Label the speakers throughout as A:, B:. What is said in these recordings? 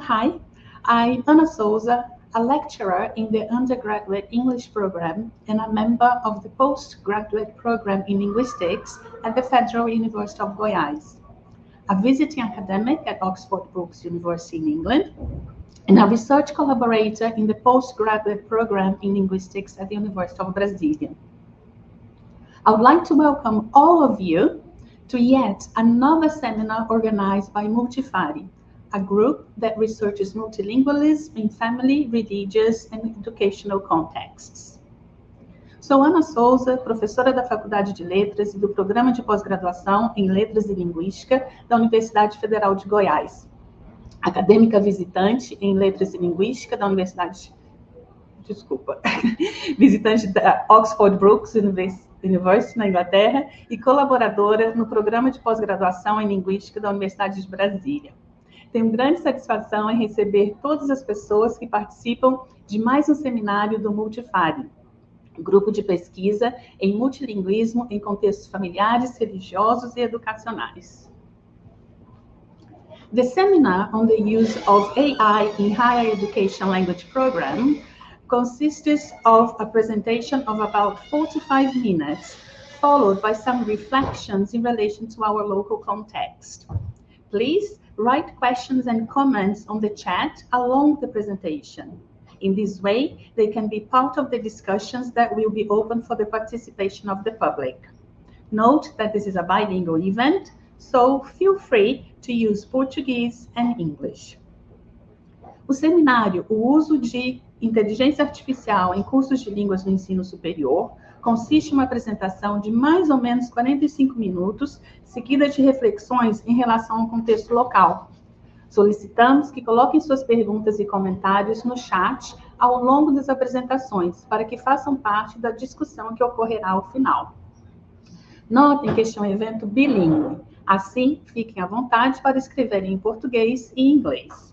A: Hi, I'm Ana Souza, a lecturer in the undergraduate English program and a member of the postgraduate program in linguistics at the Federal University of Goiás, a visiting academic at Oxford Brookes University in England, and a research collaborator in the postgraduate program in linguistics at the University of Brasília. I would like to welcome all of you to yet another seminar organized by Multifari, a group that researches multilingualism in family, religious, and educational contexts. Sou Ana Souza, professora da Faculdade de Letras e do Programa de Pós-Graduação em Letras e Linguística da Universidade Federal de Goiás, acadêmica visitante em Letras e Linguística da visitante da Oxford Brookes University, na Inglaterra, e colaboradora no Programa de Pós-Graduação em Linguística da Universidade de Brasília. Tenho grande satisfação em receber todas as pessoas que participam de mais um seminário do Multifari, grupo de pesquisa em multilinguismo em contextos familiares, religiosos e educacionais. The seminar on the use of AI in higher education language program consists of a presentation of about 45 minutes, followed by some reflections in relation to our local context. Please write questions and comments on the chat along the presentation. In this way, they can be part of the discussions that will be open for the participation of the public. Note that this is a bilingual event, so feel free to use Portuguese and English. O seminário, o uso de inteligência artificial em cursos de línguas no ensino superior, consiste em uma apresentação de mais ou menos 45 minutos, seguida de reflexões em relação ao contexto local. Solicitamos que coloquem suas perguntas e comentários no chat ao longo das apresentações, para que façam parte da discussão que ocorrerá ao final. Notem que este é um evento bilíngue, assim, fiquem à vontade para escreverem em português e inglês.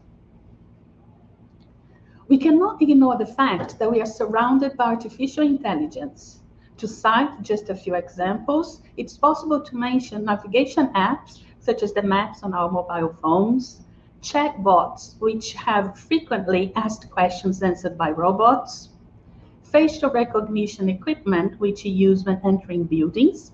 A: We cannot ignore the fact that we are surrounded by artificial intelligence. To cite just a few examples, it's possible to mention navigation apps, such as the maps on our mobile phones, chatbots, which have frequently asked questions answered by robots, facial recognition equipment, which we use when entering buildings,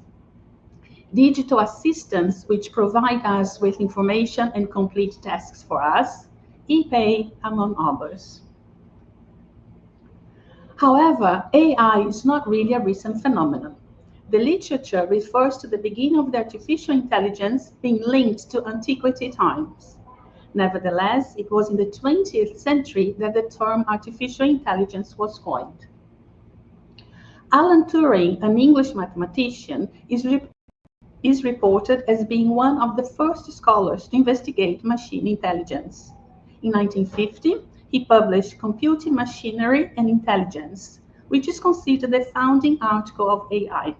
A: digital assistants, which provide us with information and complete tasks for us, ePay, among others. However, AI is not really a recent phenomenon. The literature refers to the beginning of the artificial intelligence being linked to antiquity times. Nevertheless, it was in the 20th century that the term artificial intelligence was coined. Alan Turing, an English mathematician, is reported as being one of the first scholars to investigate machine intelligence. In 1950, he published Computing Machinery and Intelligence, which is considered the founding article of AI.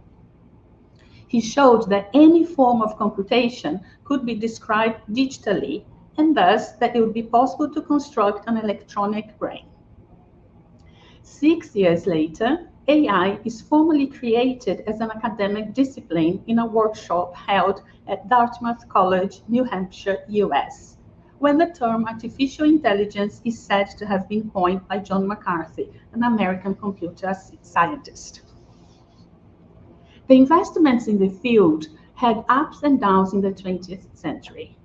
A: He showed that any form of computation could be described digitally, and thus that it would be possible to construct an electronic brain. 6 years later, AI is formally created as an academic discipline in a workshop held at Dartmouth College, New Hampshire, US, when the term artificial intelligence is said to have been coined by John McCarthy, an American computer scientist. The investments in the field had ups and downs in the 20th century.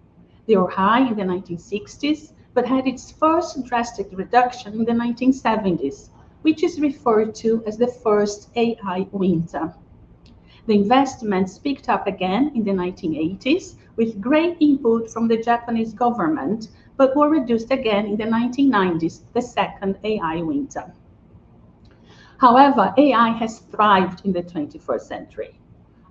A: They were high in the 1960s, but had its first drastic reduction in the 1970s, which is referred to as the first AI winter. The investments picked up again in the 1980s, with great input from the Japanese government, but were reduced again in the 1990s, the second AI winter. However, AI has thrived in the 21st century.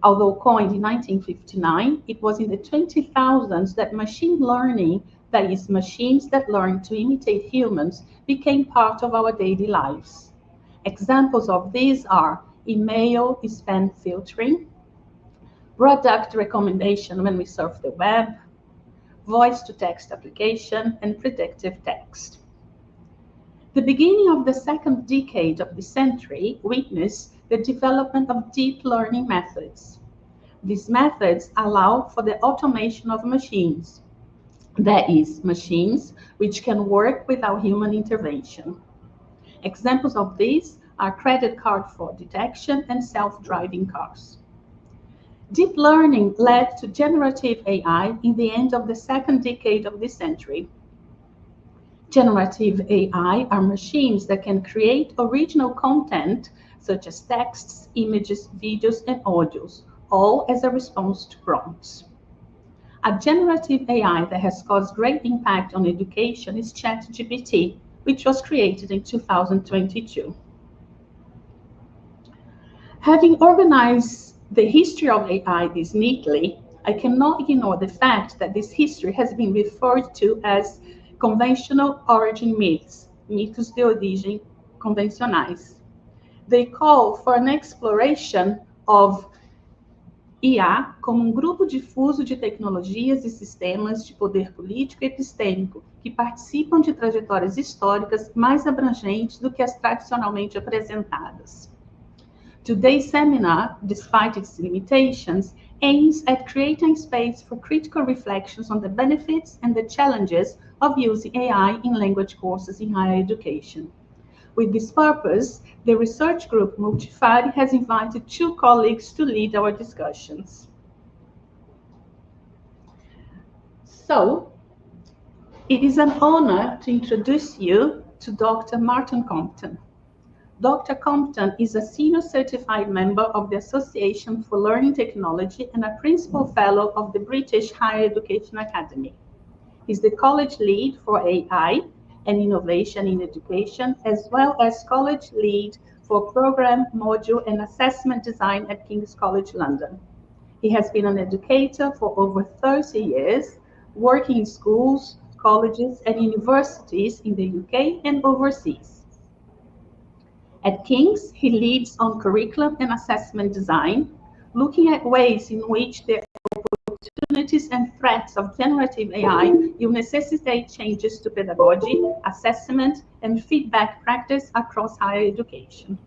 A: Although coined in 1959, it was in the 2000s that machine learning, that is, machines that learn to imitate humans, became part of our daily lives. Examples of these are email spam filtering, product recommendation when we surf the web, voice-to-text application, and predictive text. The beginning of the second decade of the century witnessed the development of deep learning methods. These methods allow for the automation of machines, that is, machines which can work without human intervention. Examples of these are credit card fraud detection and self-driving cars. Deep learning led to generative AI in the end of the second decade of this century. Generative AI are machines that can create original content such as texts, images, videos, and audios, all as a response to prompts. A generative AI that has caused great impact on education is ChatGPT, which was created in 2022. Having organized the history of AI this neatly, I cannot ignore the fact that this history has been referred to as conventional origin myths, mitos de origem convencionais. They call for an exploration of IA como grupo difuso de tecnologias e sistemas de poder político e epistêmico que participam de trajetórias históricas mais abrangentes do que as tradicionalmente apresentadas. Today's seminar, despite its limitations, aims at creating space for critical reflections on the benefits and the challenges of using AI in language courses in higher education. With this purpose, the research group Multifari has invited two colleagues to lead our discussions. So, it is an honor to introduce you to Dr. Martin Compton. Dr. Compton is a senior certified member of the Association for Learning Technology and a principal fellow of the British Higher Education Academy. He's the college lead for AI and innovation in education, as well as college lead for program, module, and assessment design at King's College London. He has been an educator for over 30 years, working in schools, colleges, and universities in the UK and overseas. At King's, he leads on curriculum and assessment design, looking at ways in which the opportunities and threats of generative AI will necessitate changes to pedagogy, assessment, and feedback practice across higher education.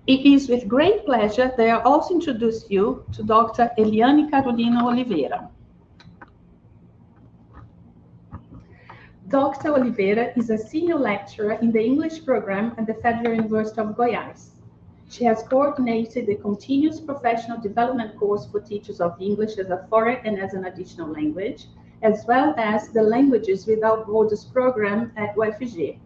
A: It is with great pleasure that I also introduce you to Dr. Eliane Carolina Oliveira. Dr. Oliveira is a senior lecturer in the English program at the Federal University of Goiás. She has coordinated the continuous professional development course for teachers of English as a foreign and as an additional language, as well as the Languages Without Borders program at UFG.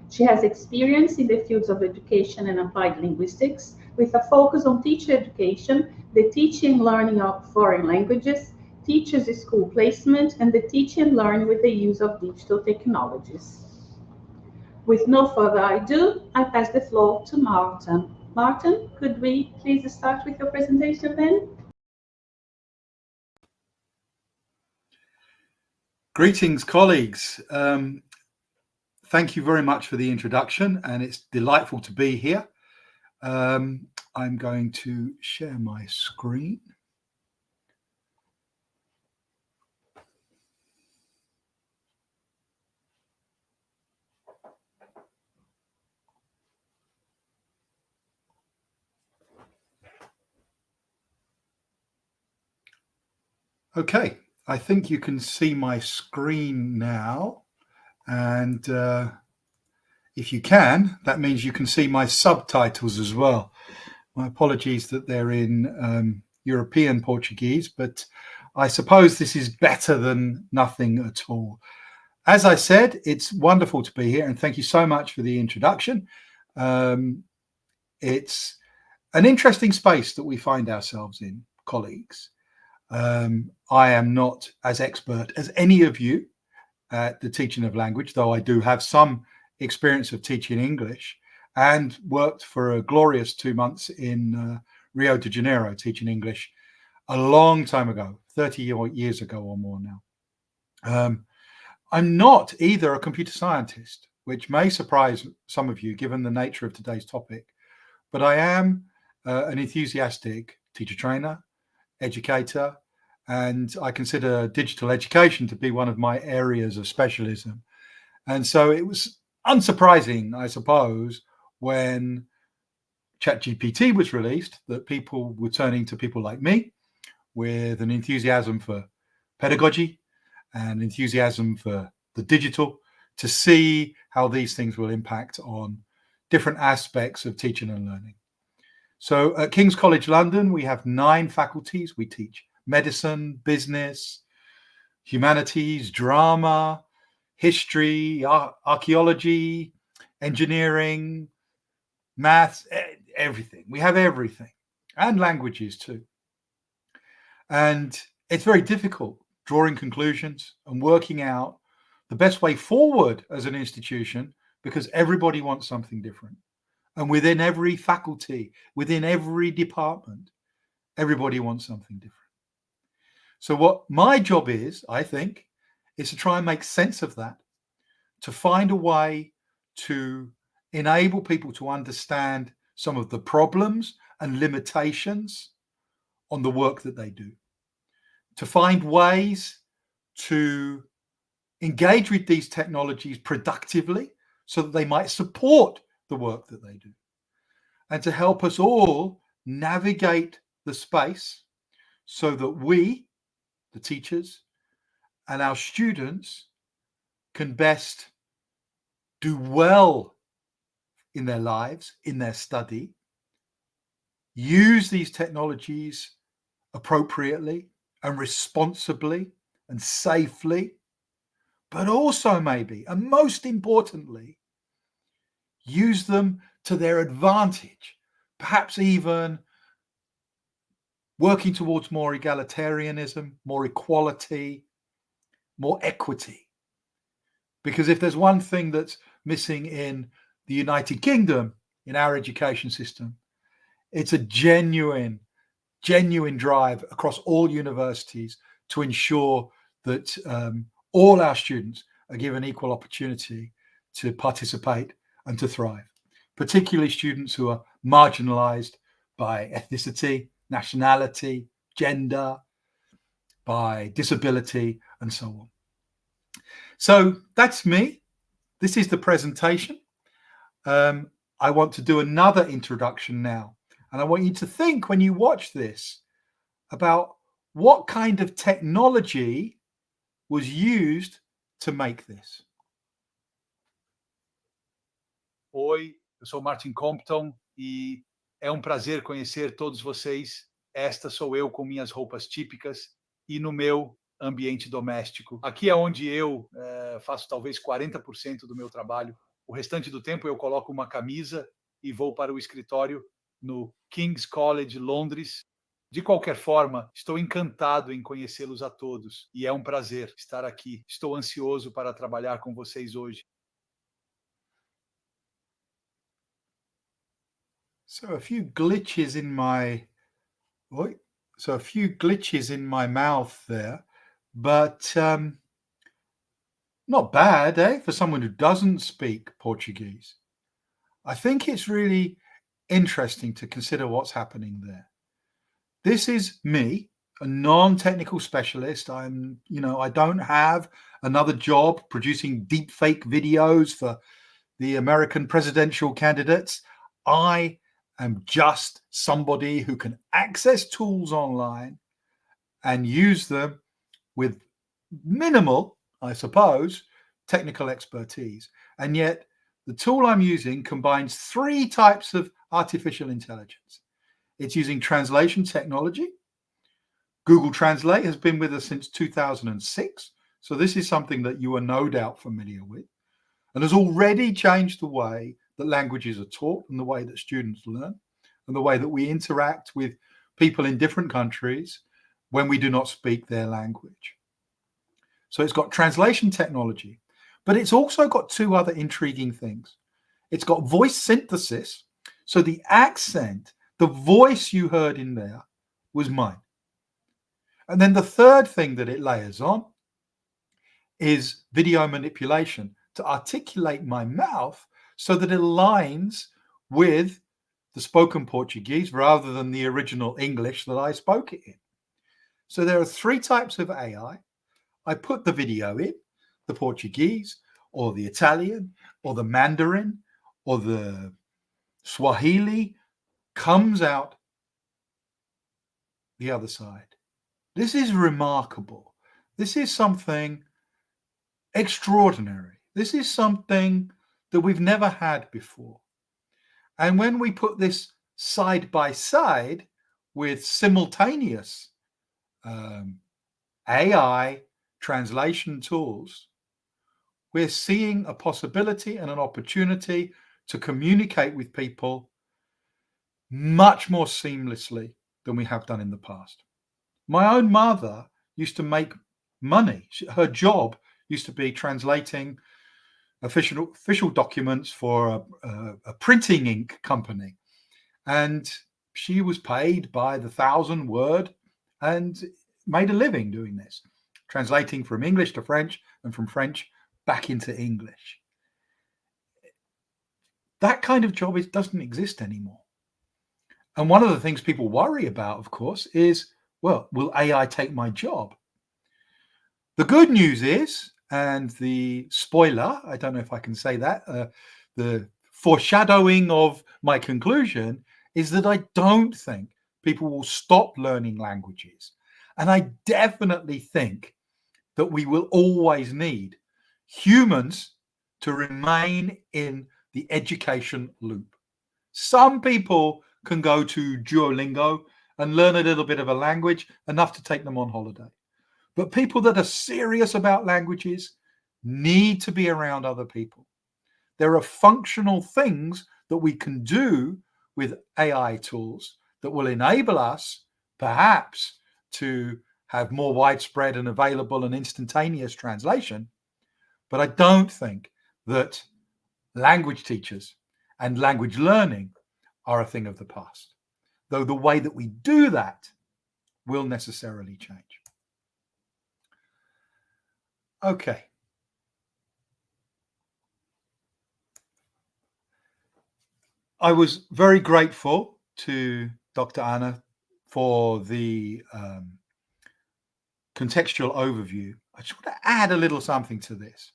A: She has experience in the fields of education and applied linguistics, with a focus on teacher education, the teaching and learning of foreign languages, teachers' school placement, and the teach and learn with the use of digital technologies. With no further ado, I pass the floor to Martin. Martin, could we please start with your presentation then?
B: Greetings, colleagues. Thank you very much for the introduction, and it's delightful to be here. I'm going to share my screen. Okay, I think you can see my screen now, and if you can, that means you can see my subtitles as well. My apologies that they're in European Portuguese, but I suppose this is better than nothing at all. As I said, it's wonderful to be here, and thank you so much for the introduction. It's an interesting space that we find ourselves in, colleagues. I am not as expert as any of you at the teaching of language, though I do have some experience of teaching English. and worked for a glorious 2 months in Rio de Janeiro teaching English a long time ago, 30 years ago or more now. I'm not either a computer scientist, which may surprise some of you given the nature of today's topic, but I am an enthusiastic teacher trainer, educator, and I consider digital education to be one of my areas of specialism. And so it was unsurprising, I suppose, when ChatGPT was released, that people were turning to people like me with an enthusiasm for pedagogy and enthusiasm for the digital to see how these things will impact on different aspects of teaching and learning. So at King's College London, we have 9 faculties. We teach medicine, business, humanities, drama, history, archaeology, engineering, maths, everything. We have everything, and languages too. And it's very difficult drawing conclusions and working out the best way forward as an institution because everybody wants something different. And within every faculty, within every department, everybody wants something different. So what my job is, I think, is to try and make sense of that, to find a way to enable people to understand some of the problems and limitations on the work that they do, to find ways to engage with these technologies productively so that they might support the work that they do, and to help us all navigate the space so that we, the teachers, and our students can best do well in their lives, in their study, use these technologies appropriately and responsibly and safely, but also maybe, and most importantly, use them to their advantage, perhaps even working towards more egalitarianism, more equality, more equity. Because if there's one thing that's missing in the United Kingdom, in our education system, it's a genuine drive across all universities to ensure that all our students are given equal opportunity to participate and to thrive, particularly students who are marginalized by ethnicity, nationality, gender, by disability, and so on. So that's me. This is the presentation. I want to do another introduction now. And I want you to think when you watch this about what kind of technology was used to make this. Oi, eu sou Martin Compton e é prazer conhecer todos vocês. Esta sou eu com minhas roupas típicas e no meu ambiente doméstico. Aqui é onde eu faço talvez 40% do meu trabalho. O restante do tempo eu coloco uma camisa e vou para o escritório no King's College, Londres. De qualquer forma, estou encantado em conhecê-los a todos e é prazer estar aqui. Estou ansioso para trabalhar com vocês hoje. So a few glitches in my mouth there, but not bad, for someone who doesn't speak Portuguese. I think it's really interesting to consider what's happening there. This is me, a non-technical specialist. I don't have another job producing deepfake videos for the American presidential candidates. I am just somebody who can access tools online and use them with minimal, I suppose, technical expertise. And yet the tool I'm using combines 3 types of artificial intelligence. It's using translation technology. Google Translate has been with us since 2006. So this is something that you are no doubt familiar with and has already changed the way that languages are taught and the way that students learn and the way that we interact with people in different countries when we do not speak their language. So it's got translation technology, but it's also got 2 other intriguing things. It's got voice synthesis. So the accent, the voice you heard in there was mine. And then the third thing that it layers on is video manipulation to articulate my mouth so that it aligns with the spoken Portuguese rather than the original English that I spoke it in. So there are 3 types of AI. I put the video in, the Portuguese or the Italian or the Mandarin or the Swahili comes out the other side. This is remarkable. This is something extraordinary. This is something that we've never had before. And when we put this side by side with simultaneous AI translation tools, we're seeing a possibility and an opportunity to communicate with people much more seamlessly than we have done in the past. My own mother used to make money. Her job used to be translating official documents for a printing ink company. And she was paid by the 1,000 word and made a living doing this, translating from English to French and from French back into English. That kind of job doesn't exist anymore. And one of the things people worry about, of course, is, well, will AI take my job? The good news is, and the spoiler, I don't know if I can say that, the foreshadowing of my conclusion is that I don't think people will stop learning languages. And I definitely think that we will always need humans to remain in the education loop. Some people can go to Duolingo and learn a little bit of a language, enough to take them on holiday. But people that are serious about languages need to be around other people. There are functional things that we can do with AI tools that will enable us, perhaps, to have more widespread and available and instantaneous translation. But I don't think that language teachers and language learning are a thing of the past, though the way that we do that will necessarily change. Okay. I was very grateful to Dr. Anna for the contextual overview. I just want to add a little something to this.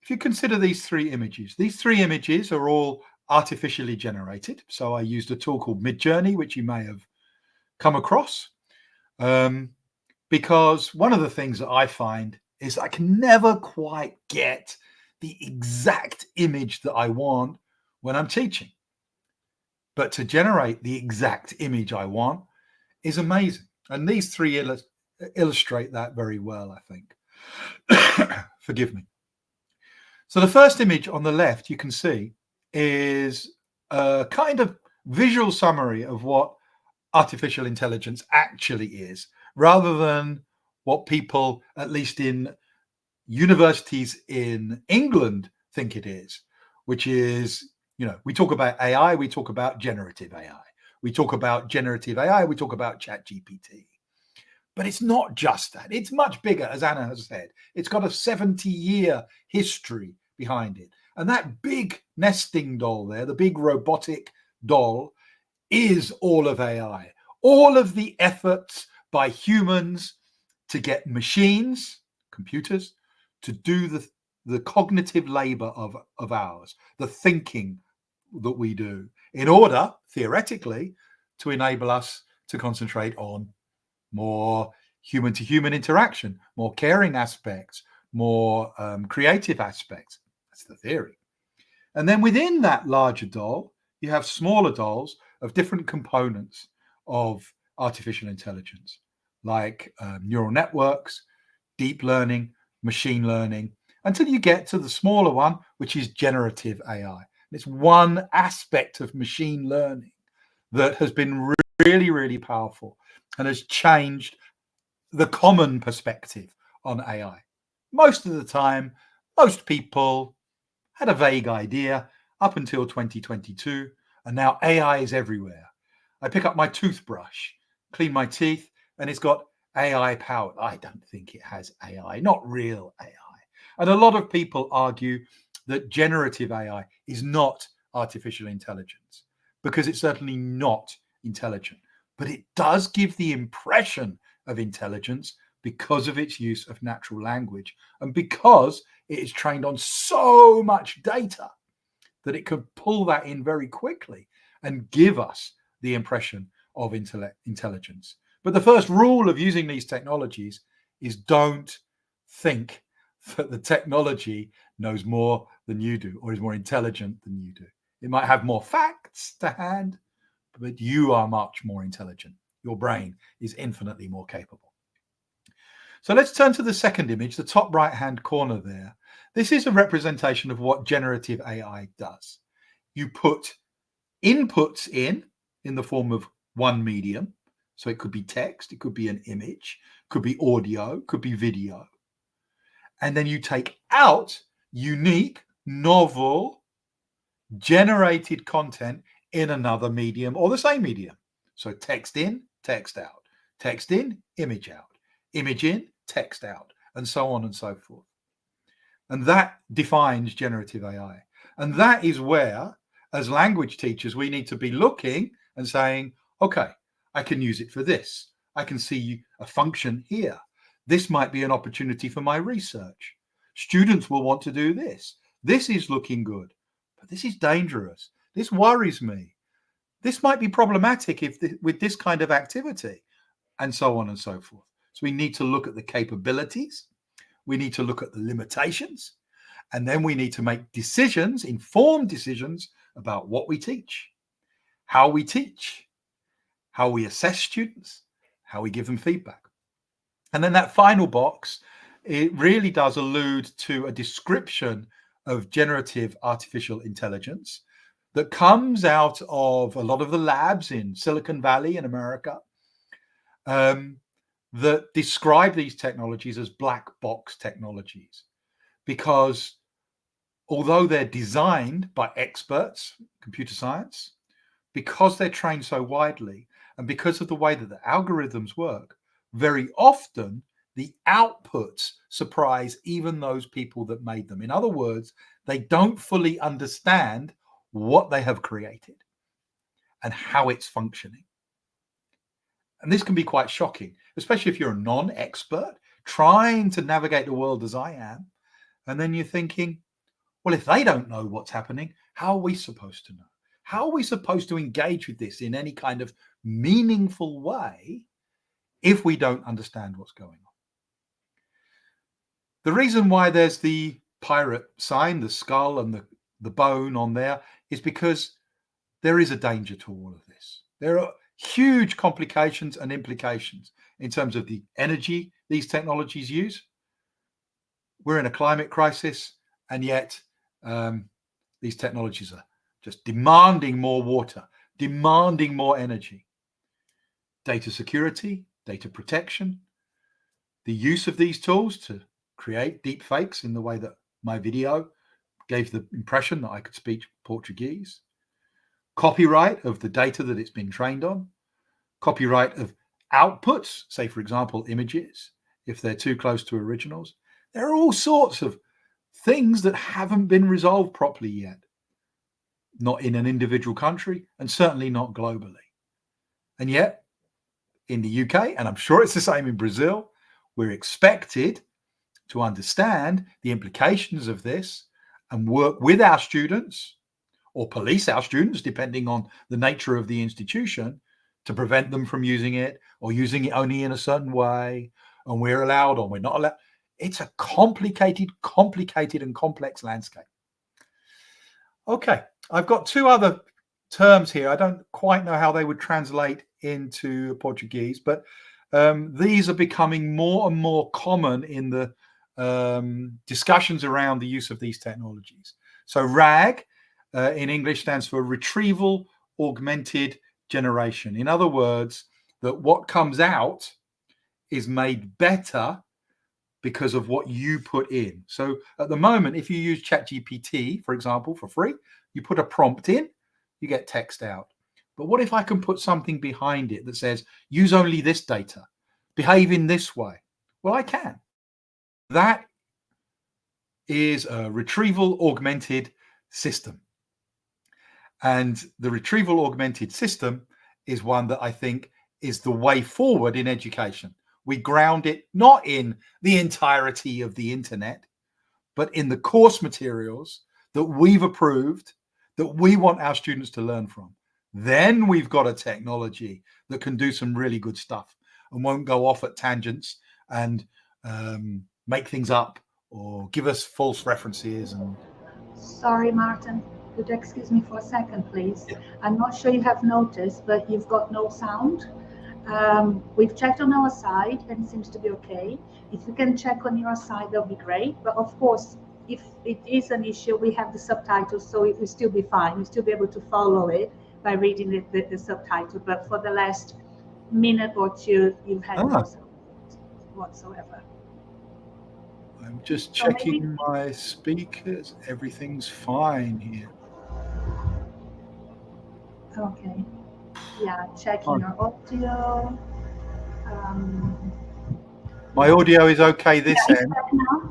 B: If you consider these 3 images are all artificially generated. So I used a tool called Midjourney, which you may have come across, because one of the things that I find is I can never quite get the exact image that I want when I'm teaching. But to generate the exact image I want is amazing. And these 3 illustrate that very well, I think. Forgive me. So the first image on the left, you can see, is a kind of visual summary of what artificial intelligence actually is, rather than what people, at least in universities in England, think it is, which is, we talk about AI, we talk about generative AI. We talk about generative AI, we talk about ChatGPT. But it's not just that. It's much bigger, as Anna has said. It's got a 70-year history behind it. And that big nesting doll there, the big robotic doll, is all of AI. All of the efforts by humans to get machines, computers, to do the cognitive labor of ours, the thinking that we do, in order, theoretically, to enable us to concentrate on more human-to-human interaction, more caring aspects, more creative aspects. That's the theory. And then within that larger doll, you have smaller dolls of different components of artificial intelligence, like neural networks, deep learning, machine learning, until you get to the smaller one, which is generative AI. And it's one aspect of machine learning that has been really, really powerful and has changed the common perspective on AI. Most of the time, most people had a vague idea, up until 2022, and now AI is everywhere. I pick up my toothbrush, clean my teeth, and it's got AI powered. I don't think it has AI, not real AI. And a lot of people argue that generative AI is not artificial intelligence because it's certainly not intelligent, but it does give the impression of intelligence because of its use of natural language and because it is trained on so much data that it can pull that in very quickly and give us the impression of intelligence. But the first rule of using these technologies is don't think that the technology knows more than you do or is more intelligent than you do. It might have more facts to hand, but you are much more intelligent. Your brain is infinitely more capable. So let's turn to the second image, the top right-hand corner there. This is a representation of what generative AI does. You put inputs in the form of one medium. So it could be text, it could be an image, could be audio, could be video. And then you take out unique, novel, generated content in another medium or the same medium. So text in, text out, text in, image out, image in, text out, and so on and so forth. And that defines generative AI. And that is where, as language teachers, we need to be looking and saying, okay, I can use it for this. I can see a function here. This might be an opportunity for my research. Students will want to do this. This is looking good, but this is dangerous. This worries me. This might be problematic with this kind of activity, and so on and so forth. So we need to look at the capabilities. We need to look at the limitations. And then we need to make decisions, informed decisions about what we teach, how we teach, how we assess students, how we give them feedback. And then that final box, it really does allude to a description of generative artificial intelligence that comes out of a lot of the labs in Silicon Valley in America that describe these technologies as black box technologies. Because although they're designed by experts, computer science, because they're trained so widely, and because of the way that the algorithms work, very often the outputs surprise even those people that made them. In other words, they don't fully understand what they have created and how it's functioning. And this can be quite shocking, especially if you're a non-expert trying to navigate the world as I am. And then you're thinking, well, if they don't know what's happening, how are we supposed to know? How are we supposed to engage with this in any kind of meaningful way if we don't understand what's going on? The reason why there's the pirate sign, the skull and the bone on there, is because there is a danger to all of this. There are huge complications and implications in terms of the energy these technologies use. We're in a climate crisis, and yet these technologies are just demanding more water, demanding more energy. Data security, data protection, the use of these tools to create deep fakes in the way that my video gave the impression that I could speak Portuguese. Copyright of the data that it's been trained on. Copyright of outputs, say, for example, images, if they're too close to originals. There are all sorts of things that haven't been resolved properly yet. Not in an individual country, and certainly not globally. And yet, in the UK, and I'm sure it's the same in Brazil, we're expected to understand the implications of this and work with our students or police our students, depending on the nature of the institution, to prevent them from using it or using it only in a certain way, and we're allowed or we're not allowed. It's a complicated and complex landscape. Okay, I've got two other terms here. I don't quite know how they would translate into Portuguese, but these are becoming more and more common in the discussions around the use of these technologies. So RAG in English stands for Retrieval Augmented Generation. In other words, that what comes out is made better because of what you put in. So at the moment, if you use ChatGPT, for example, for free, you put a prompt in, you get text out. But what if I can put something behind it that says, use only this data, behave in this way? Well, I can. That is a retrieval augmented system. And the retrieval augmented system is one that I think is the way forward in education. We ground it not in the entirety of the internet, but in the course materials that we've approved, that we want our students to learn from. Then we've got a technology that can do some really good stuff and won't go off at tangents and make things up or give us false references. And
A: Sorry, Martin. Could you excuse me for a second, please? I'm not sure you have noticed, but you've got no sound. We've checked on our side and it seems to be okay. If you can check on your side, that'll be great. But of course, if it is an issue, we have the subtitles, so it will still be fine. You'll still be able to follow it by reading the subtitle. But for the last minute or two, you've had no sound whatsoever.
B: I'm just checking my speakers. Everything's fine here.
A: Okay. Yeah, checking your audio.
B: My audio is okay this end.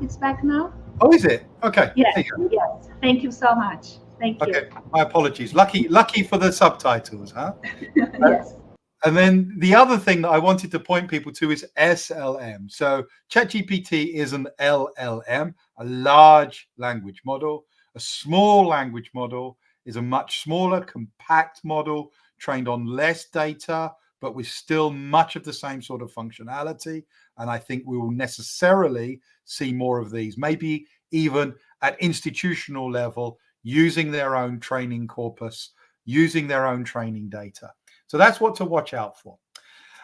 A: It's back now.
B: Oh, is it? Okay.
A: Yes. Yes. Thank you so much. Thank you.
B: Okay. My apologies. Lucky for the subtitles, huh?
A: Yes.
B: And then the other thing that I wanted to point people to is SLM. So ChatGPT is an LLM, a large language model. A small language model is a much smaller, compact model trained on less data, but with still much of the same sort of functionality. And I think we will necessarily see more of these, maybe even at institutional level, using their own training corpus, using their own training data. So that's what to watch out for.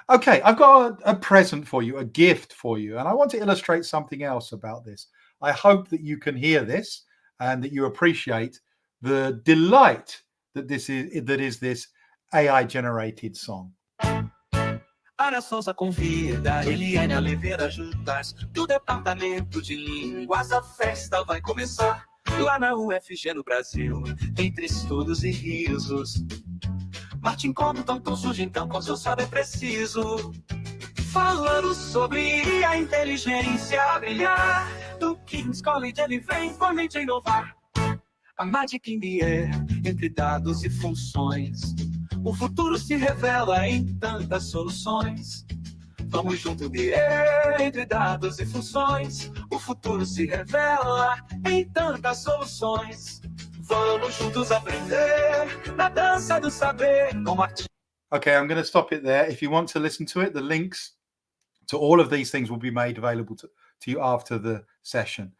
B: Okay, I've got a present for you, a gift for you, and I want to illustrate something else about this. I hope that you can hear this and that you appreciate the delight that is this AI-generated song.
C: Ana Souza convida Eliane Oliveira juntas do Departamento de Línguas. A festa vai começar lá na UFG no Brasil, entre estudos e risos. Martin como tão surge então com seu saber preciso, falando sobre a inteligência a brilhar. Do King's College ele vem com mente a inovar. A Magic in the Air, entre dados e funções, o futuro se revela em tantas soluções. Vamos junto de entre dados e funções, o futuro se revela em tantas soluções. Vamos juntos aprender na dança do saber com arte.
B: Okay, I'm going to stop it there. If you want to listen to it, the links to all of these things will be made available to you after the session.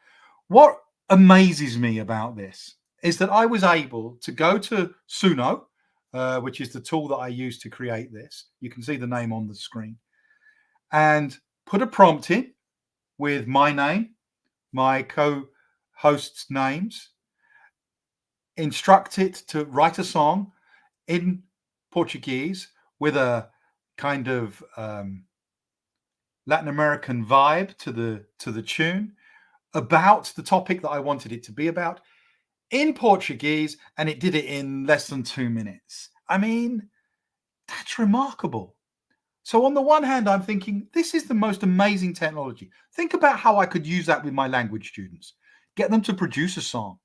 B: What amazes me about this is that I was able to go to Suno, which is the tool that I use to create this. You can see the name on the screen. And put a prompt in with my name, my co-hosts' names, instruct it to write a song in Portuguese with a kind of Latin American vibe to the tune about the topic that I wanted it to be about in Portuguese, and it did it in less than 2 minutes. I mean, that's remarkable. So on the one hand, I'm thinking, this is the most amazing technology. Think about how I could use that with my language students. Get them to produce a song.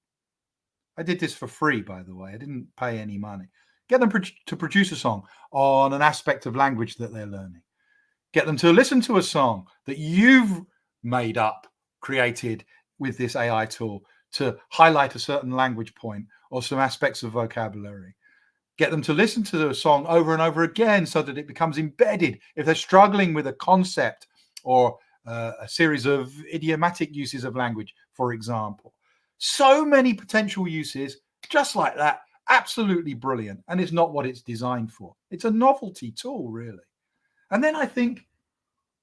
B: I did this for free, by the way. I didn't pay any money. Get them to produce a song on an aspect of language that they're learning. Get them to listen to a song that you've made up, created with this AI tool to highlight a certain language point or some aspects of vocabulary. Get them to listen to the song over and over again so that it becomes embedded. If they're struggling with a concept or a series of idiomatic uses of language, for example. So many potential uses just like that. Absolutely brilliant. And it's not what it's designed for. It's a novelty tool, really. And then I think,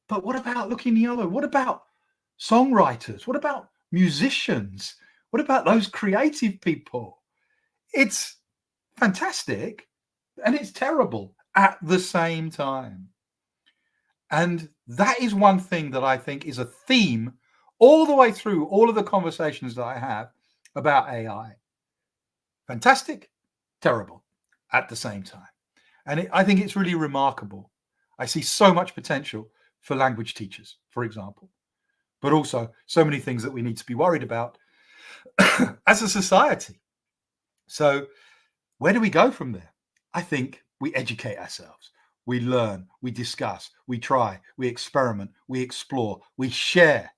B: but what about looking the other? What about songwriters? What about musicians? What about those creative people? It's fantastic and it's terrible at the same time. And that is one thing that I think is a theme all the way through all of the conversations that I have about AI. Fantastic, terrible at the same time. And I think it's really remarkable. I see so much potential for language teachers, for example, but also so many things that we need to be worried about as a society. So where do we go from there? I think we educate ourselves. We learn, we discuss, we try, we experiment, we explore, we share,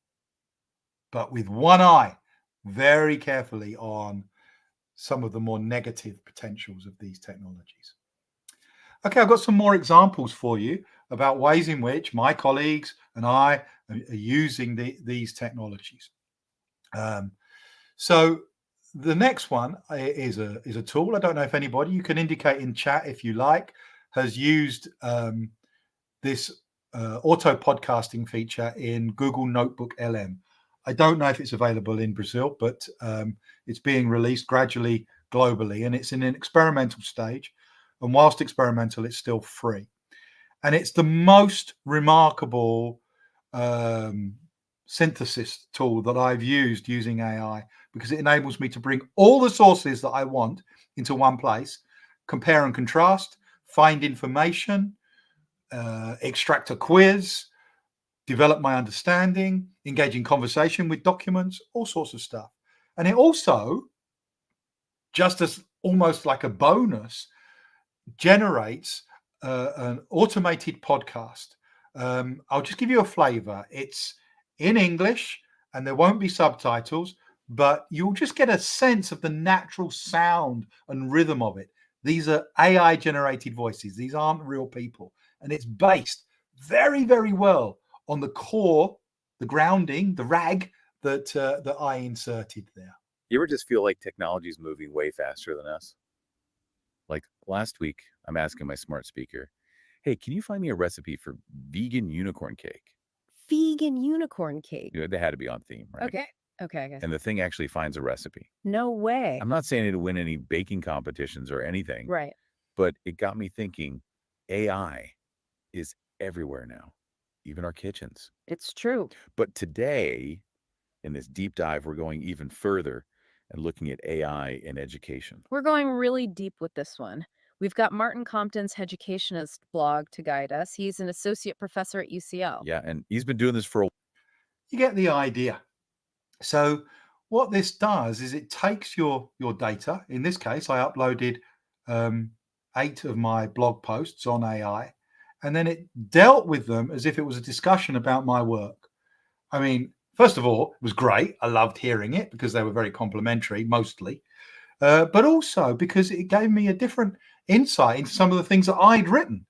B: but with one eye very carefully on some of the more negative potentials of these technologies. Okay, I've got some more examples for you about ways in which my colleagues and I are using these technologies. So the next one is a tool. I don't know if anybody, you can indicate in chat if you like, has used this auto podcasting feature in Google Notebook LM. I don't know if it's available in Brazil, but it's being released gradually globally, and it's in an experimental stage. And whilst experimental, it's still free. And it's the most remarkable synthesis tool that I've used using AI, because it enables me to bring all the sources that I want into one place, compare and contrast, find information, extract a quiz, develop my understanding, engage in conversation with documents, all sorts of stuff. And it also, just as almost like a bonus, generates an automated podcast. I'll just give you a flavor. It's in English and there won't be subtitles, but you'll just get a sense of the natural sound and rhythm of it. These are AI generated voices. These aren't real people. And it's based very, very well on the core, the grounding, the RAG that I inserted there.
D: You ever just feel like technology is moving way faster than us? Like last week, I'm asking my smart speaker, hey, can you find me a recipe for vegan unicorn cake?
E: Vegan unicorn cake.
D: You know, they had to be on theme, right?
E: Okay, I guess.
D: And the thing actually finds a recipe.
E: No way.
D: I'm not saying it'll win any baking competitions or anything,
E: Right.
D: but it got me thinking AI is everywhere now, even our kitchens.
E: It's true.
D: But today, in this deep dive, we're going even further and looking at AI in education.
E: We're going really deep with this one. We've got Martin Compton's Educationist blog to guide us. He's an associate professor at UCL.
D: Yeah, and he's been doing this for a
B: You get the idea. So what this does is it takes your data. In this case, I uploaded 8 of my blog posts on AI, and then it dealt with them as if it was a discussion about my work. I mean, first of all, it was great. I loved hearing it because they were very complimentary, mostly, but also because it gave me a different insight into some of the things that I'd written.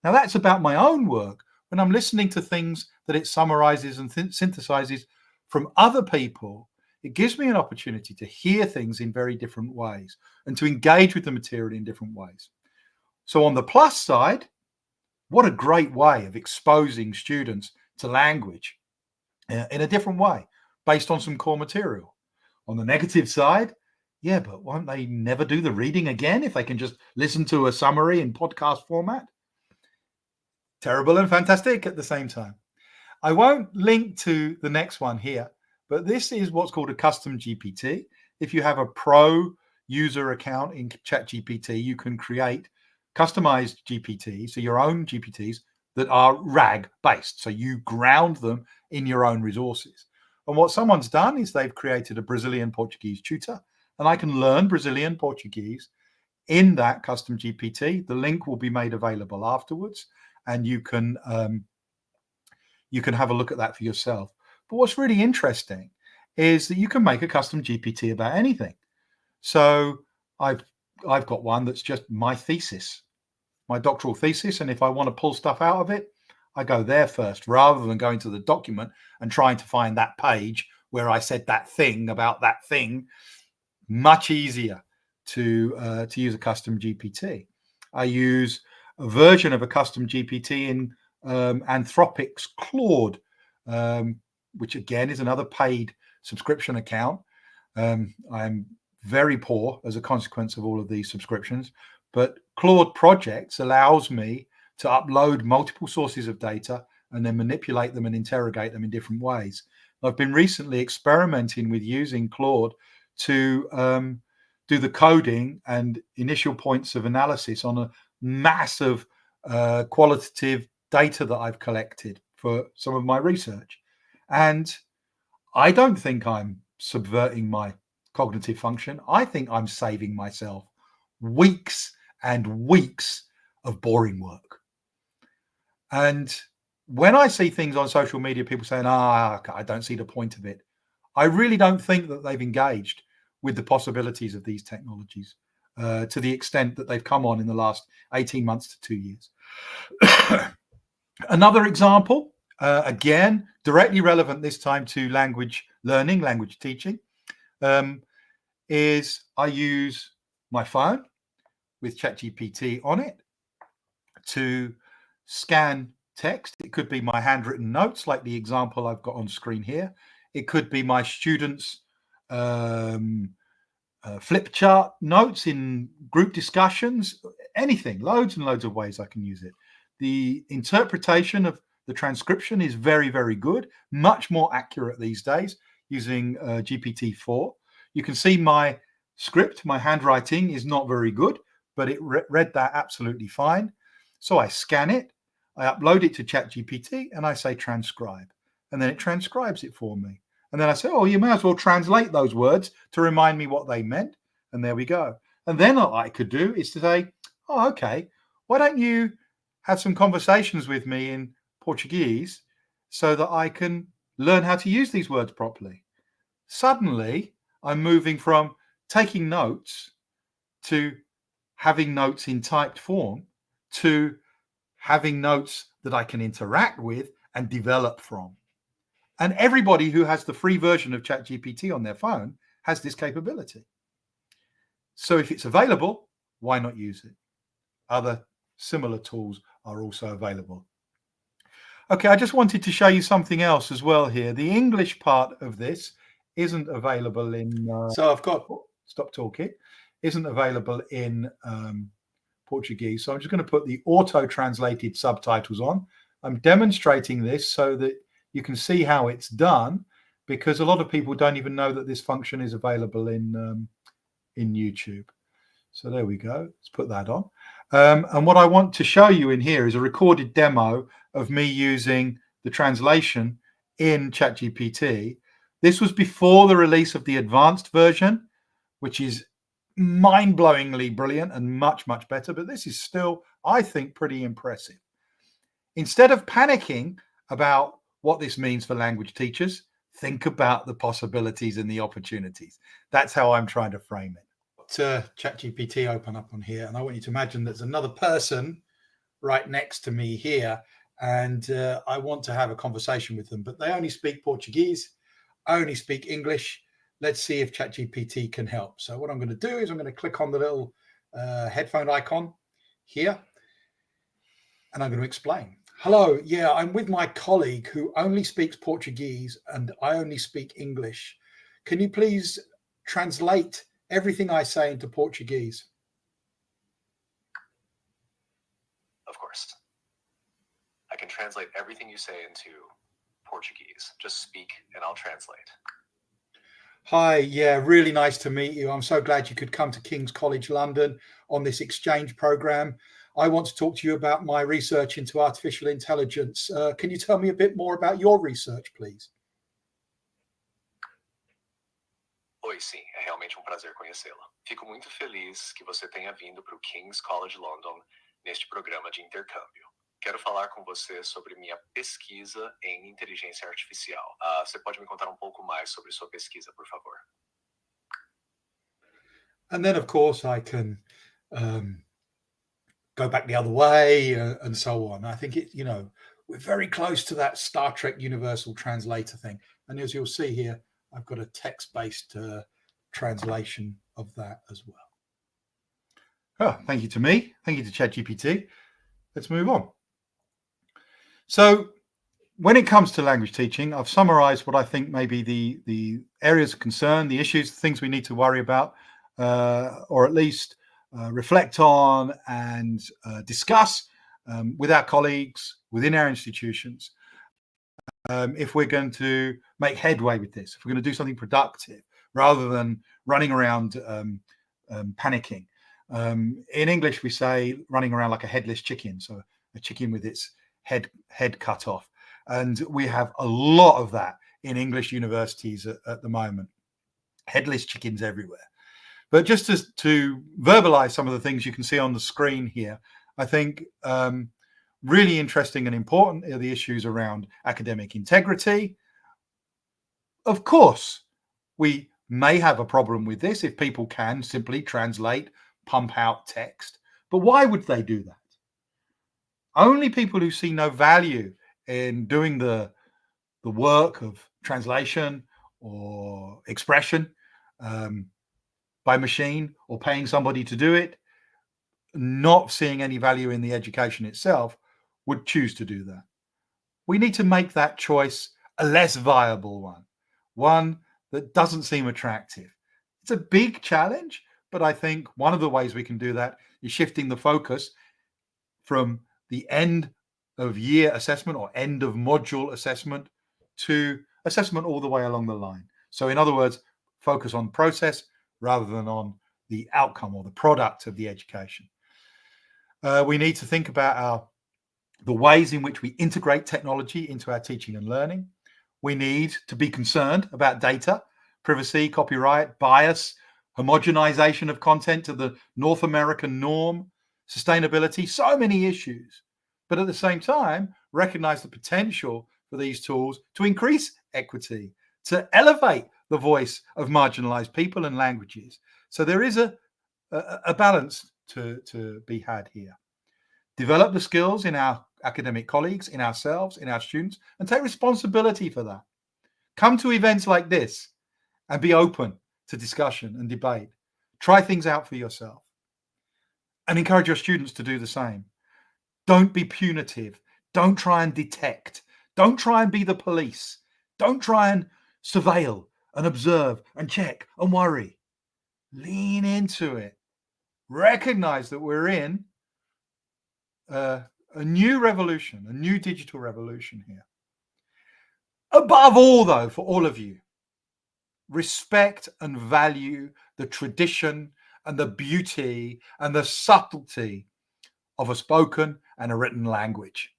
B: Now, that's about my own work. When I'm listening to things that it summarizes and synthesizes from other people, it gives me an opportunity to hear things in very different ways and to engage with the material in different ways. So on the plus side, what a great way of exposing students to language in a different way based on some core material. On the negative side, yeah, but won't they never do the reading again if they can just listen to a summary in podcast format? Terrible and fantastic at the same time. I won't link to the next one here, but this is what's called a custom GPT. If you have a pro user account in ChatGPT, you can create customized GPTs, so your own GPTs that are RAG based. So you ground them in your own resources. And what someone's done is they've created a Brazilian Portuguese tutor, and I can learn Brazilian Portuguese in that custom GPT. The link will be made available afterwards, and you can have a look at that for yourself. But what's really interesting is that you can make a custom GPT about anything. So I've got one that's just my thesis, my doctoral thesis, and if I want to pull stuff out of it, I go there first rather than going to the document and trying to find that page where I said that thing about that thing. Much easier to use a custom GPT. I use a version of a custom GPT in Anthropic's Claude, which again is another paid subscription account. I'm very poor as a consequence of all of these subscriptions, but Claude Projects allows me to upload multiple sources of data and then manipulate them and interrogate them in different ways. I've been recently experimenting with using Claude to do the coding and initial points of analysis on a massive qualitative data that I've collected for some of my research. And I don't think I'm subverting my cognitive function. I think I'm saving myself weeks and weeks of boring work. And when I see things on social media, people saying, I don't see the point of it, I really don't think that they've engaged with the possibilities of these technologies to the extent that they've come on in the last 18 months to 2 years. Another example, again, directly relevant this time to language learning, language teaching, is I use my phone with ChatGPT on it to scan text. It could be my handwritten notes, like the example I've got on screen here. It could be my students' flip chart notes in group discussions, anything, loads and loads of ways I can use it. The interpretation of the transcription is very, very good, much more accurate these days using GPT-4. You can see my script, my handwriting is not very good, but it read that absolutely fine. So I scan it, I upload it to ChatGPT, and I say transcribe. And then it transcribes it for me. And then I say, oh, you may as well translate those words to remind me what they meant. And there we go. And then what I could do is to say, oh, okay, why don't you have some conversations with me in Portuguese so that I can learn how to use these words properly. Suddenly, I'm moving from taking notes to having notes in typed form to having notes that I can interact with and develop from. And everybody who has the free version of ChatGPT on their phone has this capability. So if it's available, why not use it? Other similar tools are also available. Okay, I just wanted to show you something else as well here. The English part of this isn't available in... so I've got... Stop talking. Isn't available in Portuguese. So I'm just going to put the auto-translated subtitles on. I'm demonstrating this so that you can see how it's done, because a lot of people don't even know that this function is available in YouTube. So there we go. Let's put that on. And what I want to show you in here is a recorded demo of me using the translation in ChatGPT. This was before the release of the advanced version, which is mind-blowingly brilliant and much, much better. But this is still, I think, pretty impressive. Instead of panicking about what this means for language teachers, think about the possibilities and the opportunities. That's how I'm trying to frame it. ChatGPT open up on here, and I want you to imagine there's another person right next to me here, and I want to have a conversation with them, but they only speak Portuguese. I only speak English. Let's see if ChatGPT can help. So what I'm going to do is I'm going to click on the little headphone icon here, and I'm going to explain. Hello, yeah, I'm with my colleague who only speaks Portuguese and I only speak English. Can you please translate everything I say into Portuguese?
F: Of course. I can translate everything you say into Portuguese. Just speak and I'll translate.
B: Hi, yeah, really nice to meet you. I'm so glad you could come to King's College London on this exchange program. I want to talk to you about my research into artificial intelligence. Can you tell me a bit more about your research, please?
F: Oi, sim, é realmente prazer conhecê-la. Fico muito feliz que você tenha vindo para o King's College London neste programa de intercâmbio. Quero falar com você sobre minha pesquisa em inteligência artificial. Você pode me contar um pouco mais sobre sua pesquisa, por favor?
B: And then, of course, I can go back the other way and so on. I think it, we're very close to that Star Trek Universal Translator thing. And as you'll see here, I've got a text-based translation of that as well. Oh, thank you to me. Thank you to ChatGPT. Let's move on. So when it comes to language teaching, I've summarized what I think may be the areas of concern, the issues, the things we need to worry about, or at least reflect on and discuss with our colleagues within our institutions. if we're going to make headway with this, if we're going to do something productive rather than running around panicking. In English, we say running around like a headless chicken, so a chicken with its head cut off. And we have a lot of that in English universities at the moment. Headless chickens everywhere. But just to verbalize some of the things you can see on the screen here, I think really interesting and important are the issues around academic integrity. Of course, we may have a problem with this if people can simply translate, pump out text. But why would they do that? Only people who see no value in doing the work of translation or expression by machine, or paying somebody to do it, not seeing any value in the education itself, would choose to do that. We need to make that choice a less viable one that doesn't seem attractive. It's a big challenge, but I think one of the ways we can do that is shifting the focus from the end of year assessment or end of module assessment to assessment all the way along the line. So in other words, focus on process rather than on the outcome or the product of the education. We need to think about the ways in which we integrate technology into our teaching and learning. We need to be concerned about data, privacy, copyright, bias, homogenization of content to the North American norm, sustainability, so many issues. But at the same time, recognize the potential for these tools to increase equity, to elevate the voice of marginalized people and languages. So there is a balance to be had here. Develop the skills in our academic colleagues, in ourselves, in our students, and take responsibility for that. Come to events like this and be open to discussion and debate. Try things out for yourself and encourage your students to do the same. Don't be punitive. Don't try and detect. Don't try and be the police. Don't try and surveil and observe and check and worry. Lean into it. Recognize that we're in a new revolution, a new digital revolution here. Above all, though, for all of you, respect and value the tradition and the beauty and the subtlety of a spoken and a written language.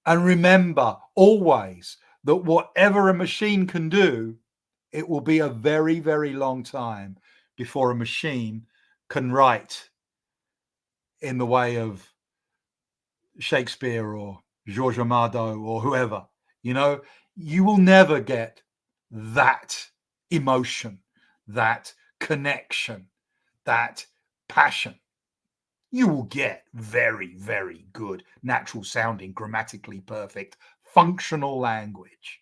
B: And remember always that whatever a machine can do, it will be a very, very long time before a machine can write in the way of Shakespeare or Georges Amado or whoever. You know, you will never get that emotion, that connection, that passion. You will get very, very good, natural sounding, grammatically perfect, functional language.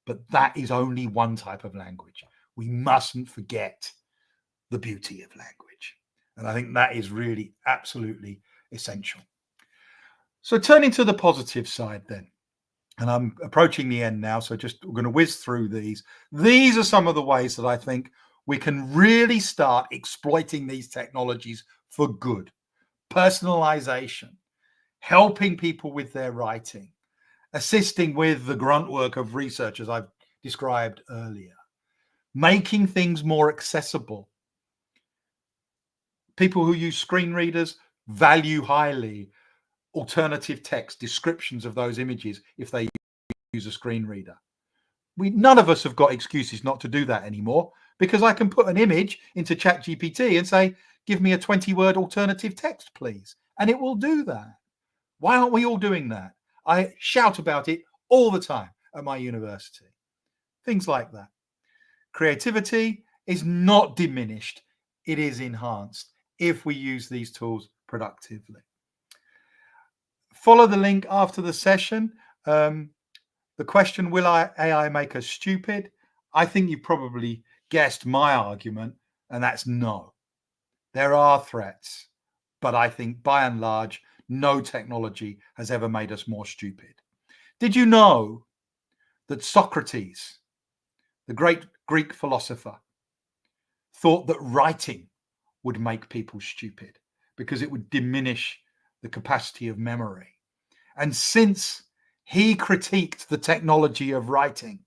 B: But that is only one type of language. We mustn't forget the beauty of language. And I think that is really absolutely essential. So turning to the positive side then, and I'm approaching the end now, so we're going to whiz through these. These are some of the ways that I think we can really start exploiting these technologies for good. Personalization, helping people with their writing, assisting with the grunt work of research, as I've described earlier, making things more accessible. People who use screen readers value highly alternative text descriptions of those images if they use a screen reader. None of us have got excuses not to do that anymore, because I can put an image into ChatGPT and say, give me a 20-word alternative text, please. And it will do that. Why aren't we all doing that? I shout about it all the time at my university. Things like that. Creativity is not diminished. It is enhanced if we use these tools productively. Follow the link after the session. The question, will AI make us stupid? I think you probably guessed my argument, and that's no. There are threats, but I think by and large, no technology has ever made us more stupid. Did you know that Socrates, the great Greek philosopher, thought that writing would make people stupid because it would diminish the capacity of memory? And since he critiqued the technology of writing.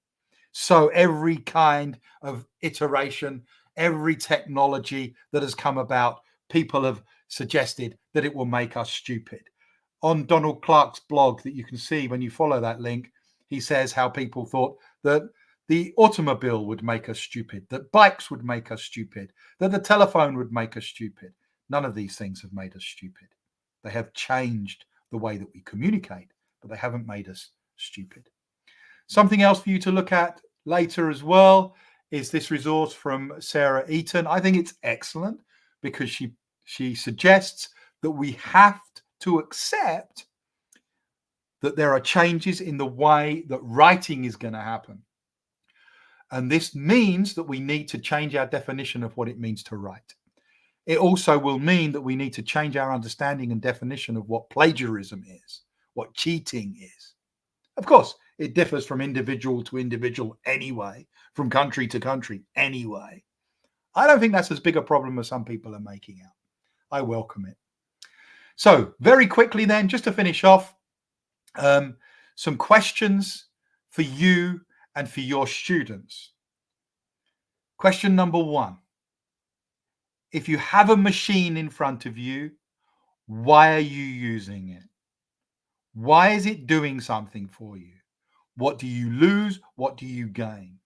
B: So every kind of iteration, every technology that has come about, people have suggested that it will make us stupid. On Donald Clark's blog that you can see when you follow that link, he says how people thought that the automobile would make us stupid, that bikes would make us stupid, that the telephone would make us stupid. None of these things have made us stupid. They have changed the way that we communicate, but they haven't made us stupid. Something else for you to look at later as well is this resource from Sarah Eaton. I think it's excellent because she suggests that we have to accept that there are changes in the way that writing is going to happen. And this means that we need to change our definition of what it means to write. It also will mean that we need to change our understanding and definition of what plagiarism is, what cheating is. Of course, it differs from individual to individual anyway, from country to country anyway. I don't think that's as big a problem as some people are making out. I welcome it. So very quickly then, just to finish off, some questions for you and for your students. Question number 1. If you have a machine in front of you, why are you using it? Why is it doing something for you? What do you lose? What do you gain?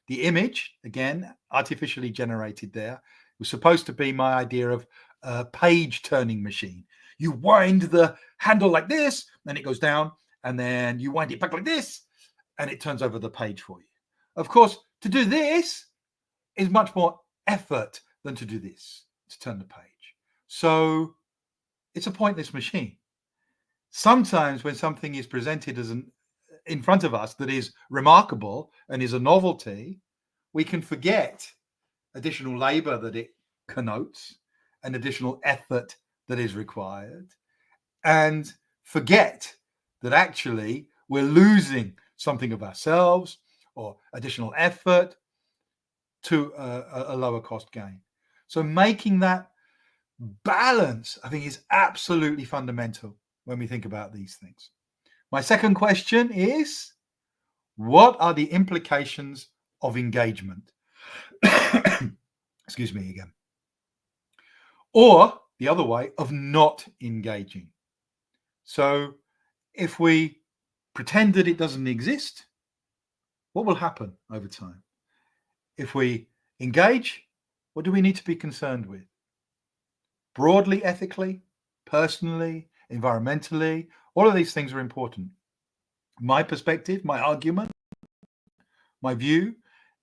B: The image, again, artificially generated there, was supposed to be my idea of a page turning machine. You wind the handle like this, then it goes down, and then you wind it back like this, and it turns over the page for you. Of course, to do this is much more effort than to do this, to turn the page. So it's a pointless machine. Sometimes when something is presented as in front of us that is remarkable and is a novelty, we can forget additional labor that it connotes and additional effort that is required, and forget that actually we're losing something of ourselves or additional effort to a lower cost gain. So making that balance, I think, is absolutely fundamental when we think about these things. My second question is, what are the implications of engagement? Excuse me again. Or the other way, of not engaging. So if we pretend that it doesn't exist, what will happen over time? If we engage, what do we need to be concerned with? Broadly, ethically, personally, environmentally, all of these things are important. My perspective, my argument, my view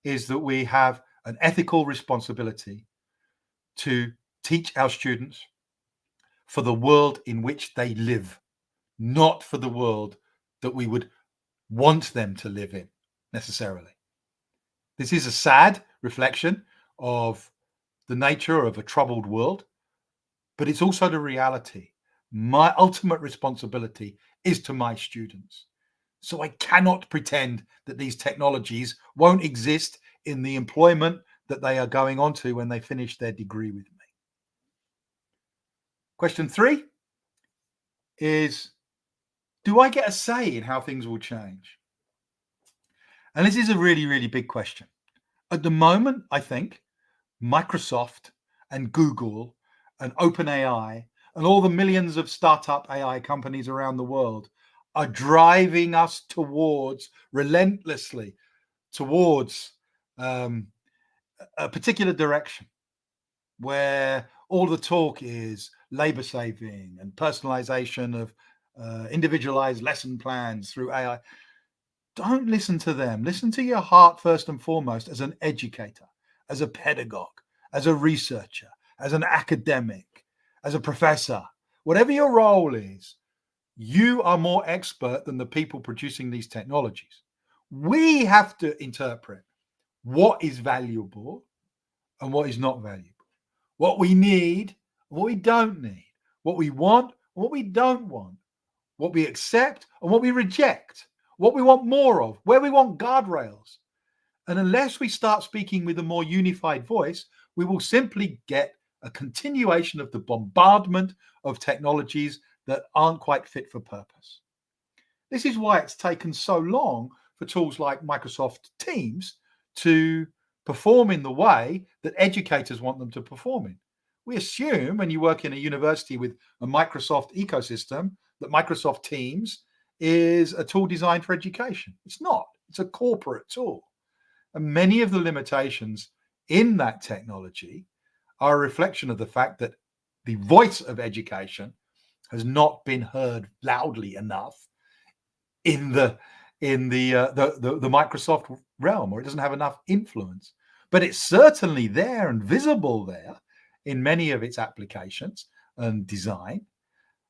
B: is that we have an ethical responsibility to teach our students for the world in which they live, not for the world that we would want them to live in necessarily. This is a sad reflection of the nature of a troubled world, but it's also the reality. My ultimate responsibility is to my students. So I cannot pretend that these technologies won't exist in the employment that they are going on to when they finish their degree with me. Question 3 is, do I get a say in how things will change? And this is a really, really big question. At the moment, I think Microsoft and Google and OpenAI and all the millions of startup AI companies around the world are driving us relentlessly towards a particular direction where all the talk is labor saving and personalization of individualized lesson plans through AI. Don't listen to them. Listen to your heart first and foremost as an educator, as a pedagogue, as a researcher, as an academic, as a professor. Whatever your role is, you are more expert than the people producing these technologies. We have to interpret what is valuable and what is not valuable, what we need and what we don't need, what we want and what we don't want, what we accept and what we reject, what we want more of, where we want guardrails. And unless we start speaking with a more unified voice, we will simply get a continuation of the bombardment of technologies that aren't quite fit for purpose. This is why it's taken so long for tools like Microsoft Teams to perform in the way that educators want them to perform in. We assume when you work in a university with a Microsoft ecosystem that Microsoft Teams is a tool designed for education. It's not. It's a corporate tool. And many of the limitations in that technology are a reflection of the fact that the voice of education has not been heard loudly enough in the Microsoft realm, or it doesn't have enough influence. But it's certainly there and visible there in many of its applications and design.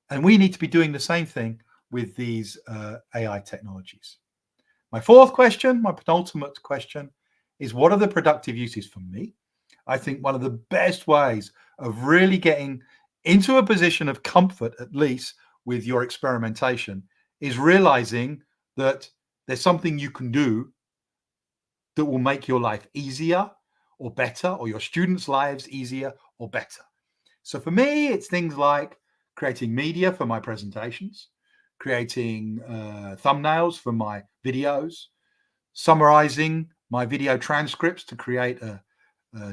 B: And we need to be doing the same thing with these AI technologies. My fourth question, my penultimate question, is what are the productive uses for me? I think one of the best ways of really getting into a position of comfort, at least with your experimentation, is realizing that there's something you can do that will make your life easier or better, or your students' lives easier or better. So for me, it's things like creating media for my presentations, creating thumbnails for my videos, summarizing my video transcripts to create a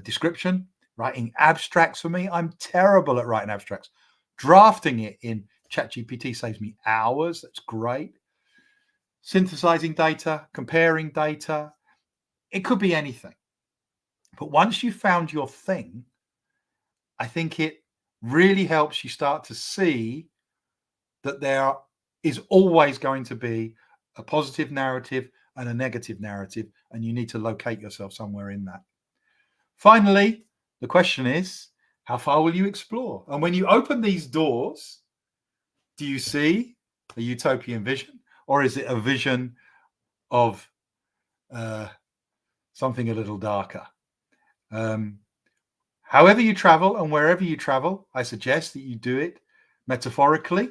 B: description, writing abstracts for me. I'm terrible at writing abstracts. Drafting it in ChatGPT saves me hours. That's great. Synthesizing data, comparing data. It could be anything. But once you've found your thing, I think it really helps you start to see that there is always going to be a positive narrative and a negative narrative, and you need to locate yourself somewhere in that. Finally, the question is, how far will you explore? And when you open these doors, do you see a utopian vision, or is it a vision of something a little darker? However you travel and wherever you travel, I suggest that you do it metaphorically,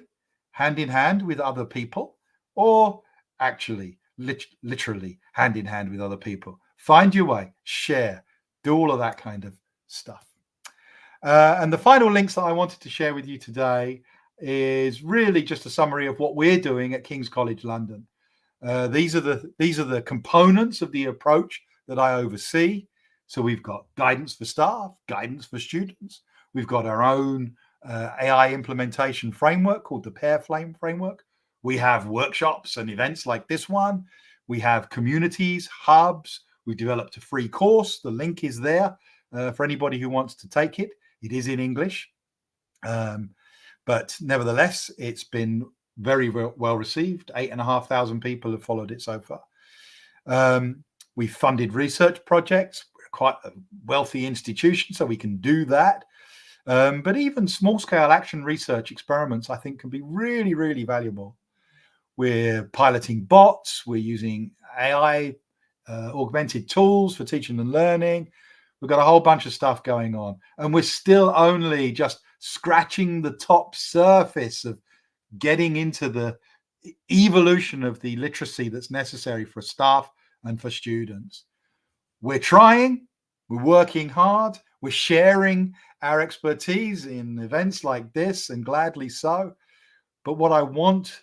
B: hand in hand with other people, or actually literally hand in hand with other people. Find your way, share, do all of that kind of stuff. And the final links that I wanted to share with you today is really just a summary of what we're doing at King's College London. These are the components of the approach that I oversee. So we've got guidance for staff, guidance for students. We've got our own AI implementation framework called the Pear Flame framework. We have workshops and events like this one. We have communities, hubs. We've developed a free course. The link is there for anybody who wants to take it. It is in English. But nevertheless, it's been very well received. 8,500 people have followed it so far. We've funded research projects. We're quite a wealthy institution, so we can do that. But even small-scale action research experiments, I think, can be really, really valuable. We're piloting bots. We're using AI augmented tools for teaching and learning. We've got a whole bunch of stuff going on. And we're still only just scratching the top surface of getting into the evolution of the literacy that's necessary for staff and for students. We're trying, we're working hard, we're sharing our expertise in events like this, and gladly so. But what I want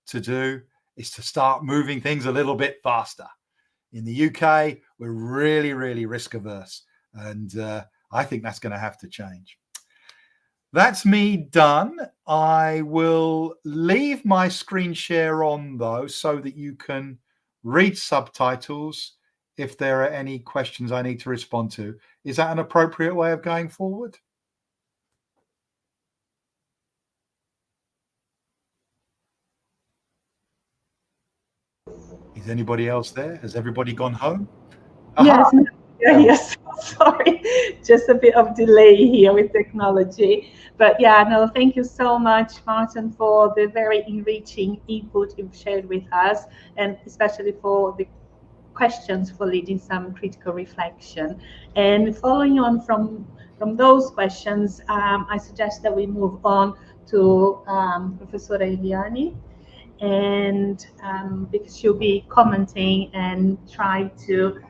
B: to do is to start moving things a little bit faster. In the UK, we're really, really risk averse. And I think that's going to have to change. That's me done. I will leave my screen share on, though, so that you can read subtitles if there are any questions I need to respond to. Is that an appropriate way of going forward? Is anybody else there? Has everybody gone home?
A: Yes. Yes, sorry, just a bit of delay here with technology. But yeah, no, thank you so much, Martin, for the very enriching input you've shared with us, and especially for the questions for leading some critical reflection. And following on from those questions, I suggest that we move on to Professor Eliane, and because she'll be commenting and try to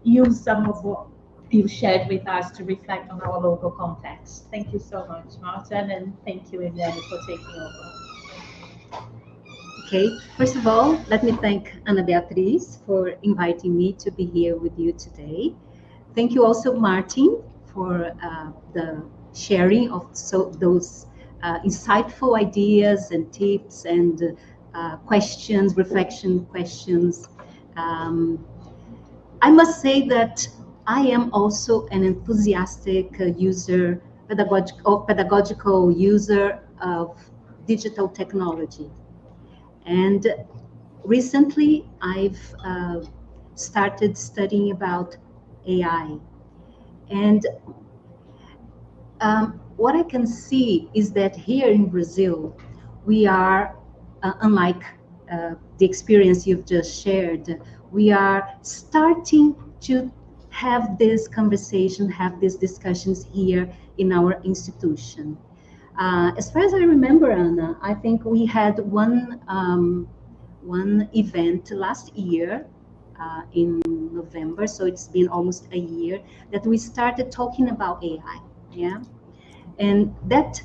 A: use some of what you've shared with us to reflect on our local context. Thank you so much, Martin, and thank you, Eliane, for taking over.
G: Okay, first of all, let me thank Ana Beatriz for inviting me to be here with you today. Thank you also, Martin, for the sharing of those insightful ideas and tips and questions, reflection questions. I must say that I am also an enthusiastic user, pedagogical user of digital technology. And recently, I've started studying about AI. And what I can see is that here in Brazil, we are, unlike the experience you've just shared, we are starting to have this conversation, have these discussions here in our institution. As far as I remember, Anna, I think we had one event last year in November, so it's been almost a year that we started talking about AI. Yeah, and that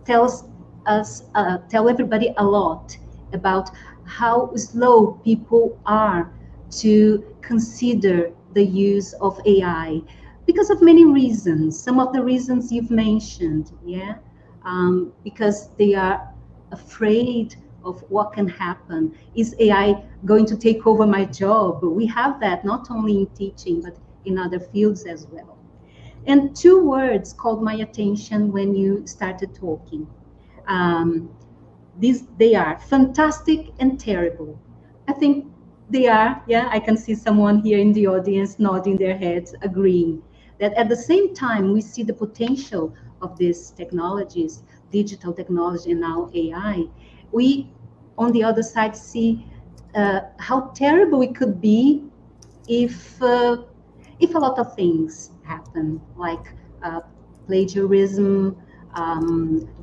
G: tells us, tell everybody a lot about how slow people are to consider the use of AI because of many reasons. Some of the reasons you've mentioned, yeah, because they are afraid of what can happen. Is AI going to take over my job? We have that not only in teaching, but in other fields as well. And two words caught my attention when you started talking. They are fantastic and terrible. I think they are, yeah, I can see someone here in the audience nodding their heads, agreeing that at the same time we see the potential of these technologies, digital technology and now AI, we on the other side see how terrible it could be if a lot of things happen, like plagiarism,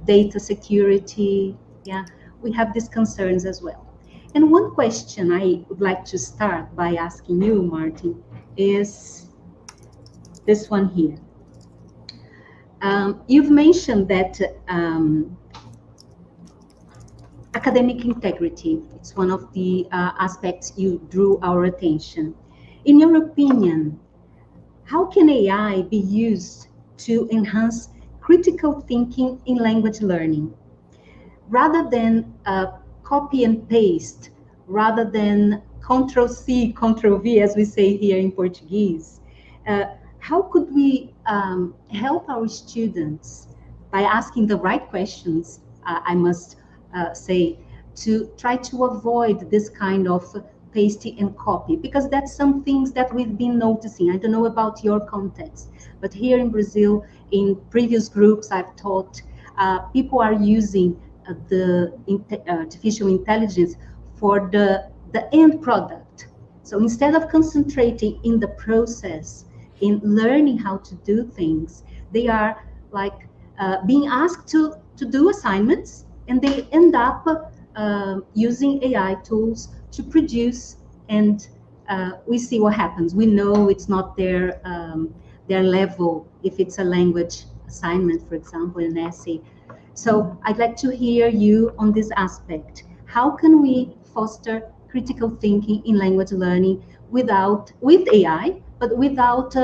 G: data security. Yeah, we have these concerns as well. And one question I would like to start by asking you, Martin, is this one here. You've mentioned that academic integrity, it's one of the aspects you drew our attention. In your opinion, how can AI be used to enhance critical thinking in language learning? Rather than copy and paste, rather than Control C, Control V, as we say here in Portuguese, how could we help our students by asking the right questions, I must say, to try to avoid this kind of pasty and copy, because that's some things that we've been noticing. I don't know about your context, but here in Brazil, in previous groups I've taught, people are using the artificial intelligence for the end product. So instead of concentrating in the process, in learning how to do things, they are like being asked to do assignments, and they end up using AI tools to produce, and we see what happens. We know it's not their level if it's a language assignment, for example, an essay. So I'd like to hear you on this aspect. How can we foster critical thinking in language learning with AI, but without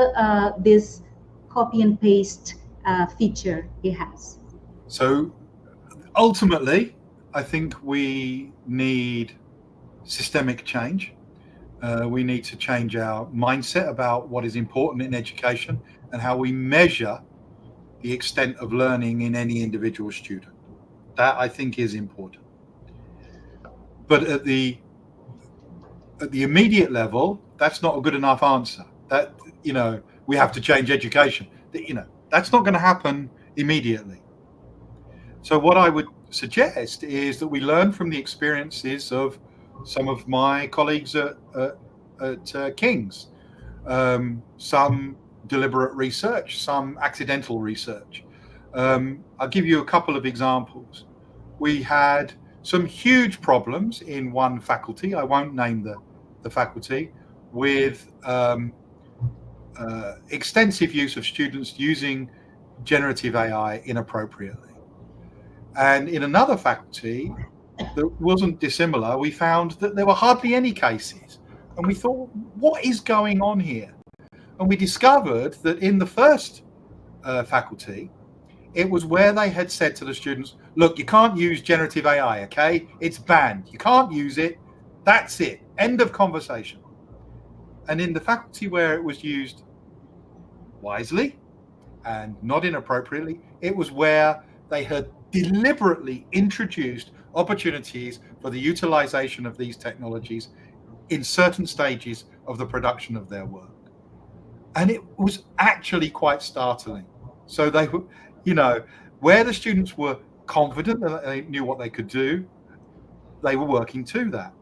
G: this copy and paste feature it has?
B: So ultimately, I think we need systemic change. We need to change our mindset about what is important in education and how we measure the extent of learning in any individual student. That, I think, is important. But at the immediate level, that's not a good enough answer. That, we have to change education. That's not going to happen immediately. So what I would suggest is that we learn from the experiences of some of my colleagues at King's, some deliberate research, some accidental research. I'll give you a couple of examples. We had some huge problems in one faculty, I won't name the faculty, with extensive use of students using generative AI inappropriately. And in another faculty, that wasn't dissimilar, we found that there were hardly any cases. And we thought, what is going on here? And we discovered that in the first faculty, it was where they had said to the students, look, you can't use generative AI, okay? It's banned. You can't use it. That's it. End of conversation. And in the faculty where it was used wisely and not inappropriately, it was where they had deliberately introduced opportunities for the utilization of these technologies in certain stages of the production of their work. And it was actually quite startling. So they were, where the students were confident that they knew what they could do, they were working to that.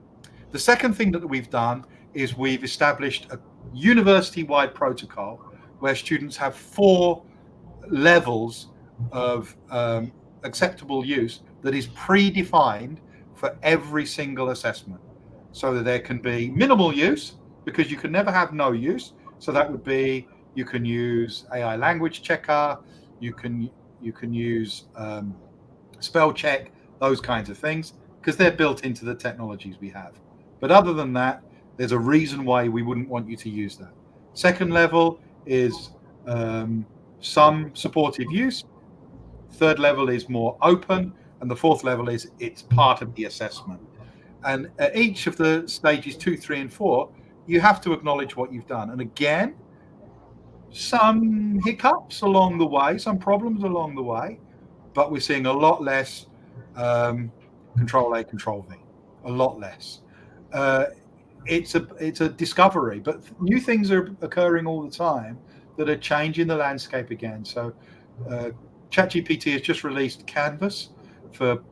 B: The second thing that we've done is we've established a university-wide protocol where students have 4 levels of acceptable use that is predefined for every single assessment. So that there can be minimal use, because you can never have no use. So that would be, you can use AI language checker, you can use spell check, those kinds of things, because they're built into the technologies we have. But other than that, there's a reason why we wouldn't want you to use that. Second level is some supportive use. Third level is more open. And the fourth level is it's part of the assessment. And at each of the stages 2, 3, and 4, you have to acknowledge what you've done. And again, some hiccups along the way, some problems along the way, but we're seeing a lot less Control A, Control V, a lot less. It's a discovery, but new things are occurring all the time that are changing the landscape again. So ChatGPT has just released Canvas for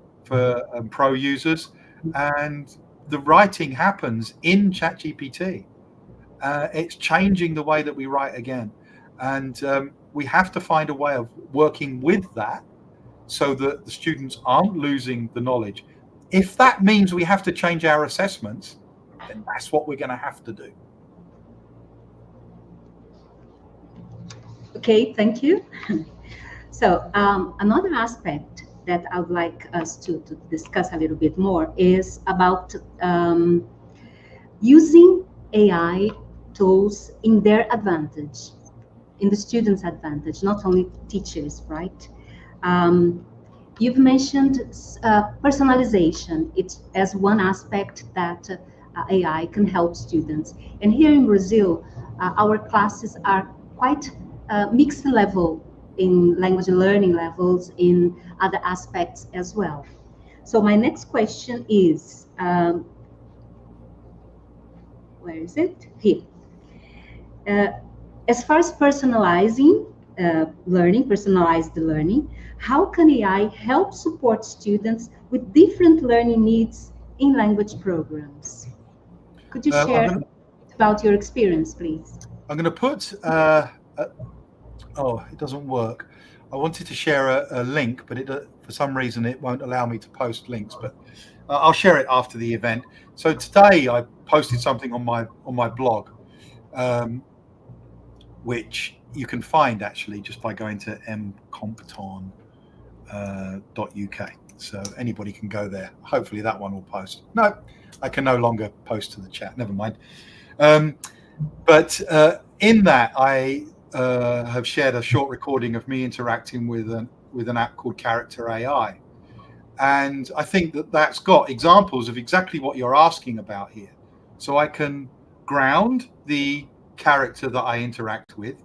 B: pro users, and the writing happens in ChatGPT. It's changing the way that we write again. And we have to find a way of working with that so that the students aren't losing the knowledge. If that means we have to change our assessments, then that's what we're going to have to do.
G: Okay, thank you. So another aspect that I would like us to discuss a little bit more is about using AI tools in their advantage, in the students' advantage, not only teachers, right? You've mentioned personalization. It's as one aspect that AI can help students. And here in Brazil, our classes are quite mixed level in language learning levels, in other aspects as well. So my next question is, where is it? Here. As far as personalizing personalized learning, how can AI help support students with different learning needs in language programs? Could you share about your experience, please?
B: I'm going to put, oh, it doesn't work. I wanted to share a link, but for some reason it won't allow me to post links, but I'll share it after the event. So today I posted something on my blog, which you can find actually just by going to mcompton.uk. So anybody can go there. Hopefully that one will post. No, I can no longer post to the chat. Never mind. But in that, I have shared a short recording of me interacting with an app called Character AI. And I think that that's got examples of exactly what you're asking about here. So I can ground the character that I interact with,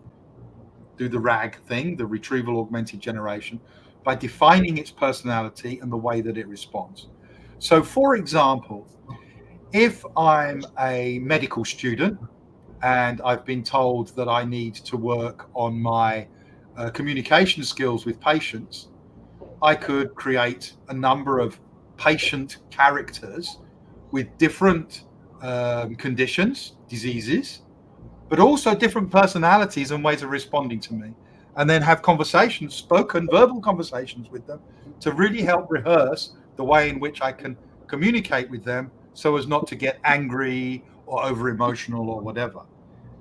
B: do the RAG thing, the retrieval augmented generation, by defining its personality and the way that it responds. So for example, if I'm a medical student and I've been told that I need to work on my communication skills with patients, I could create a number of patient characters with different conditions, diseases, but also different personalities and ways of responding to me, and then have conversations, spoken, verbal conversations with them to really help rehearse the way in which I can communicate with them so as not to get angry or over emotional or whatever.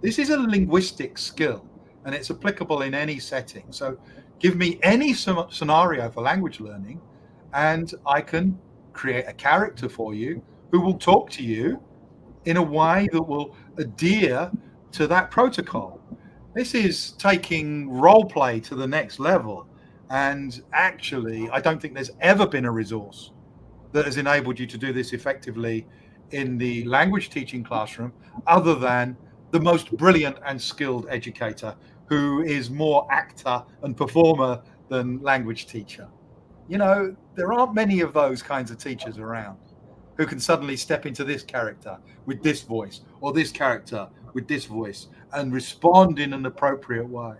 B: This is a linguistic skill and it's applicable in any setting. So give me any scenario for language learning and I can create a character for you who will talk to you in a way that will adhere to that protocol. This is taking role play to the next level. And actually, I don't think there's ever been a resource that has enabled you to do this effectively in the language teaching classroom, other than the most brilliant and skilled educator who is more actor and performer than language teacher. You know, there aren't many of those kinds of teachers around who can suddenly step into this character with this voice, or this character with this voice, and respond in an appropriate way,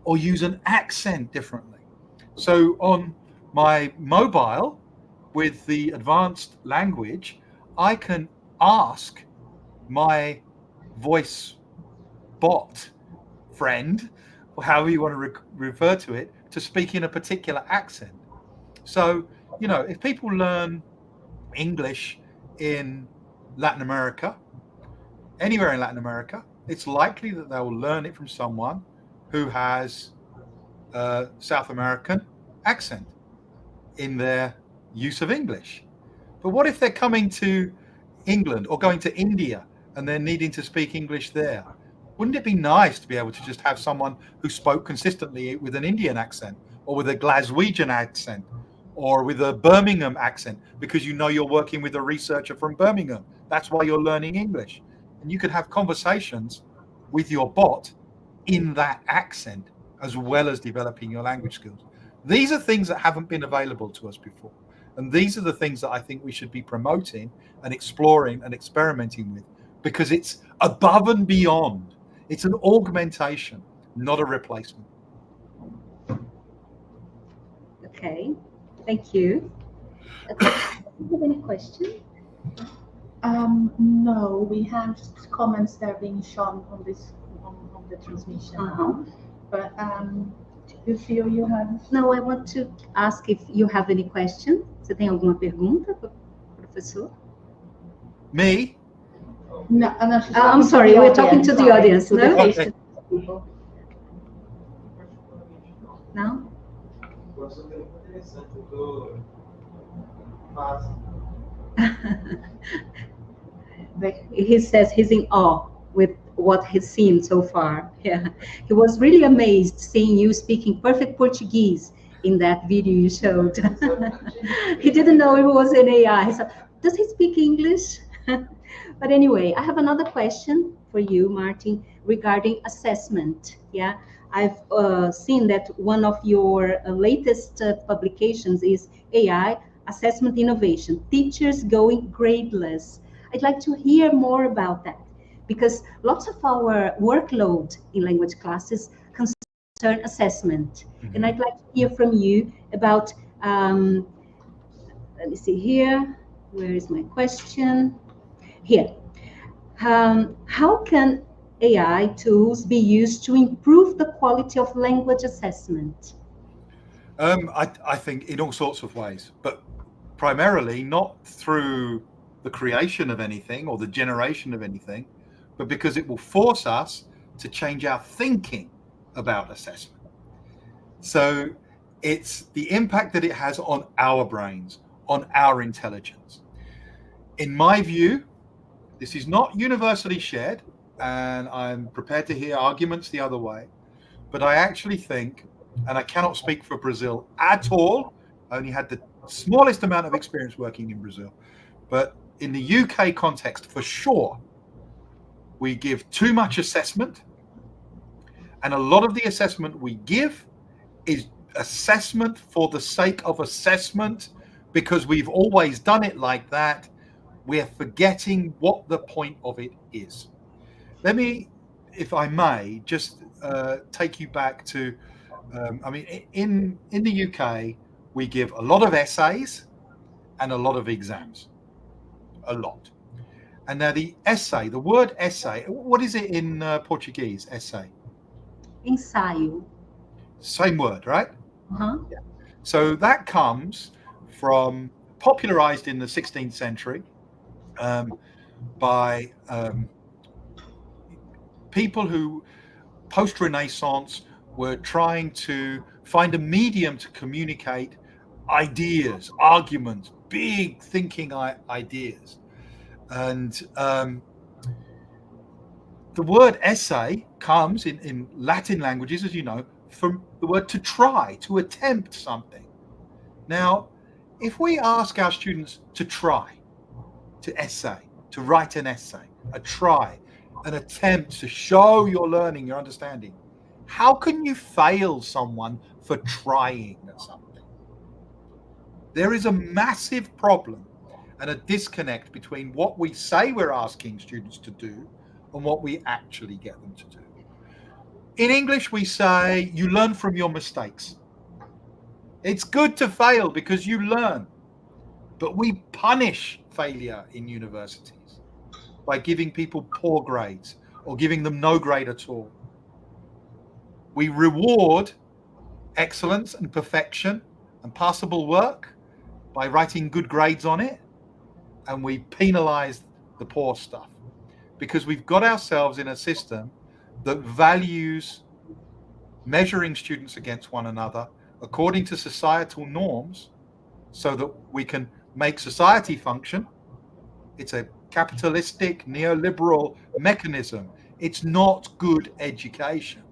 B: or use an accent differently. So on my mobile with the advanced language, I can ask my voice bot friend, or however you want to refer to it, to speak in a particular accent. So, you know, if people learn English in Latin America, anywhere in Latin America, it's likely that they will learn it from someone who has a South American accent in their use of English. But what if they're coming to England or going to India and they're needing to speak English there? Wouldn't it be nice to be able to just have someone who spoke consistently with an Indian accent, or with a Glaswegian accent, or with a Birmingham accent, because you know you're working with a researcher from Birmingham. That's why you're learning English. And you could have conversations with your bot in that accent, as well as developing your language skills. These are things that haven't been available to us before. And these are the things that I think we should be promoting and exploring and experimenting with, because it's above and beyond. It's an augmentation, not a replacement.
G: Okay, thank you. Okay. Do you have any question?
A: No, we have comments that are being shown on this on the transmission. But you feel you have?
G: No, I want to ask if you have any question. Você tem alguma pergunta, professor?
B: Me?
A: No, no, she's
G: I'm
A: talking to
G: sorry,
A: the
G: we're talking to the
A: sorry,
G: audience,
A: to the
G: no?
A: patient people.
G: No? He says he's in awe with what he's seen so far. Yeah, he was really amazed seeing you speaking perfect Portuguese in that video you showed. He didn't know it was an AI. So, does he speak English? But anyway, I have another question for you, Martin, regarding assessment. Yeah, I've seen that one of your latest publications is AI Assessment Innovation, Teachers Going Gradeless. I'd like to hear more about that, because lots of our workload in language classes concern assessment. And I'd like to hear from you about, let me see here, where is my question? Here. How can AI tools be used to improve the quality of language assessment?
B: I think in all sorts of ways, but primarily not through the creation of anything or the generation of anything, but because it will force us to change our thinking about assessment. So it's the impact that it has on our brains, on our intelligence. In my view, this is not universally shared, and I'm prepared to hear arguments the other way, but I actually think, and I cannot speak for Brazil at all, I only had the smallest amount of experience working in Brazil, but in the UK context, for sure, we give too much assessment, and a lot of the assessment we give is assessment for the sake of assessment, because we've always done it like that. We're forgetting what the point of it is. Let me, if I may, just take you back to, in the UK, we give a lot of essays and a lot of exams, a lot. And now the essay, the word essay, what is it in Portuguese, essay?
G: Ensaio.
B: Same word, right?
G: Uh-huh.
B: Yeah. So that comes from, popularized in the 16th century by people who, post-Renaissance, were trying to find a medium to communicate ideas, arguments, big thinking ideas. And the word essay comes in Latin languages, as you know, from the word to try, to attempt something. Now, if we ask our students to try, to essay, to write an essay, a try, an attempt to show your learning, your understanding, how can you fail someone for trying at something? There is a massive problem and a disconnect between what we say we're asking students to do and what we actually get them to do. In English, we say you learn from your mistakes. It's good to fail because you learn, but we punish failure in universities by giving people poor grades or giving them no grade at all. We reward excellence and perfection and passable work by writing good grades on it, and we penalize the poor stuff because we've got ourselves in a system that values measuring students against one another according to societal norms so that we can make society function. It's a capitalistic, neoliberal mechanism. It's not good education.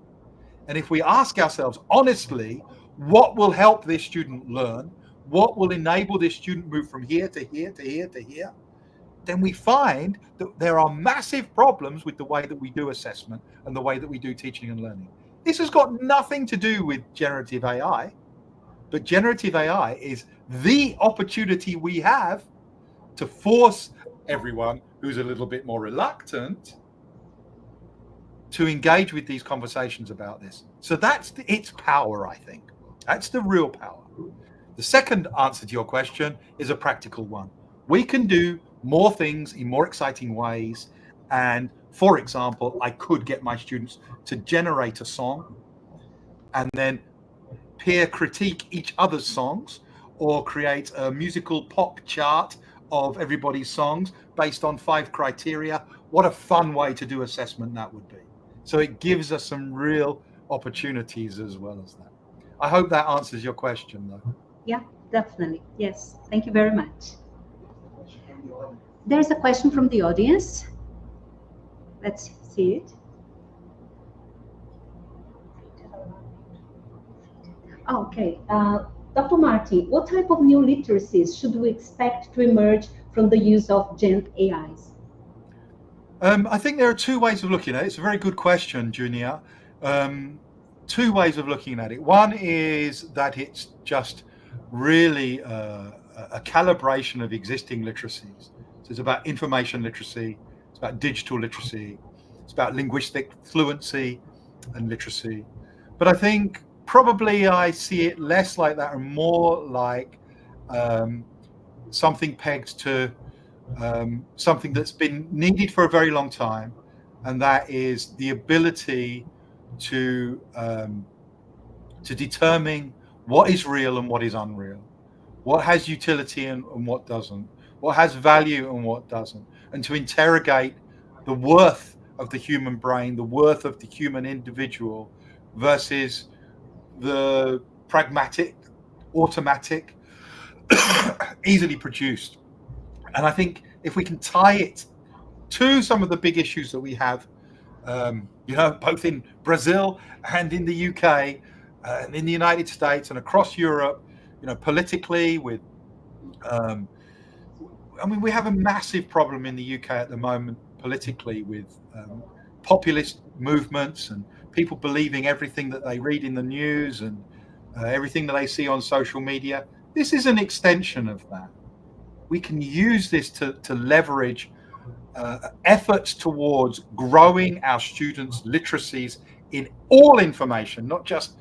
B: And if we ask ourselves honestly, what will help this student learn? What will enable this student move from here to here to here to here? Then we find that there are massive problems with the way that we do assessment and the way that we do teaching and learning. This has got nothing to do with generative AI, but generative AI is the opportunity we have to force everyone who's a little bit more reluctant to engage with these conversations about this. So that's its power, I think. That's the real power. The second answer to your question is a practical one. We can do more things in more exciting ways. And for example, I could get my students to generate a song and then peer critique each other's songs, or create a musical pop chart of everybody's songs based on 5 criteria. What a fun way to do assessment that would be. So it gives us some real opportunities as well as that. I hope that answers your question, though.
G: Yeah, definitely. Yes. Thank you very much. There's a question from the audience. Let's see it. Okay. Dr. Martin, what type of new literacies should we expect to emerge from the use of Gen AIs?
B: I think there are 2 ways of looking at it. It's a very good question, Junia. 2 ways of looking at it. One is that it's just really a calibration of existing literacies. So it's about information literacy, it's about digital literacy, it's about linguistic fluency and literacy. But I think probably I see it less like that and more like something pegged to something that's been needed for a very long time, and that is the ability to determine what is real and what is unreal, what has utility and what doesn't, what has value and what doesn't, and to interrogate the worth of the human brain, the worth of the human individual versus the pragmatic, automatic, easily produced. And I think if we can tie it to some of the big issues that we have, both in Brazil and in the UK, and in the United States and across Europe, politically with, we have a massive problem in the UK at the moment politically with populist movements and people believing everything that they read in the news and everything that they see on social media. This is an extension of that. We can use this to leverage efforts towards growing our students' literacies in all information, not just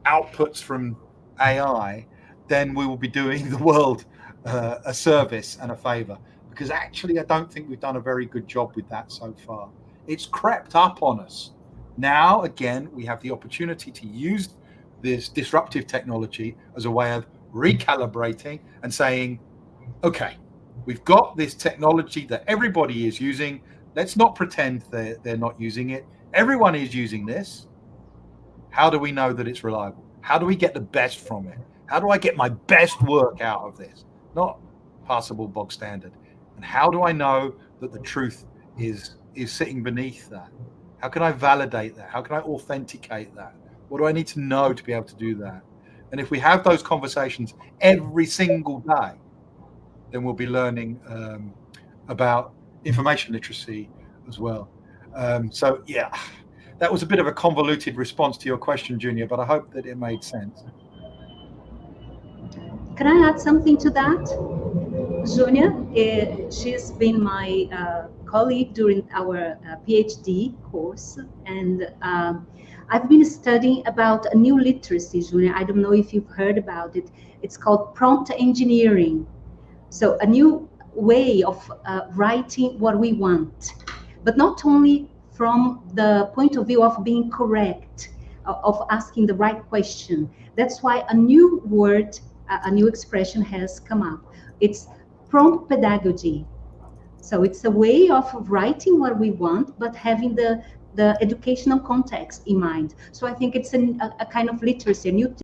B: outputs from AI. Then we will be doing the world a service and a favor, because actually I don't think we've done a very good job with that so far. It's crept up on us. Now, again, we have the opportunity to use this disruptive technology as a way of recalibrating and saying, okay, we've got this technology that everybody is using. Let's not pretend they're not using it. Everyone is using this. How do we know that it's reliable? How do we get the best from it? How do I get my best work out of this? Not passable bog standard. And how do I know that the truth is sitting beneath that? How can I validate that? How can I authenticate that? What do I need to know to be able to do that? And if we have those conversations every single day, then we'll be learning about information literacy as well. So yeah, that was a bit of a convoluted response to your question, Junior, but I hope that it made sense.
G: Can I add something to that? Junior, she's been my colleague during our PhD course, and I've been studying about a new literacy, Junior. I don't know if you've heard about it. It's called prompt engineering. So a new way of writing what we want, but not only from the point of view of being correct, of asking the right question. That's why a new word, a new expression has come up. It's prompt pedagogy. So it's a way of writing what we want, but having the educational context in mind. So I think it's a kind of literacy, a new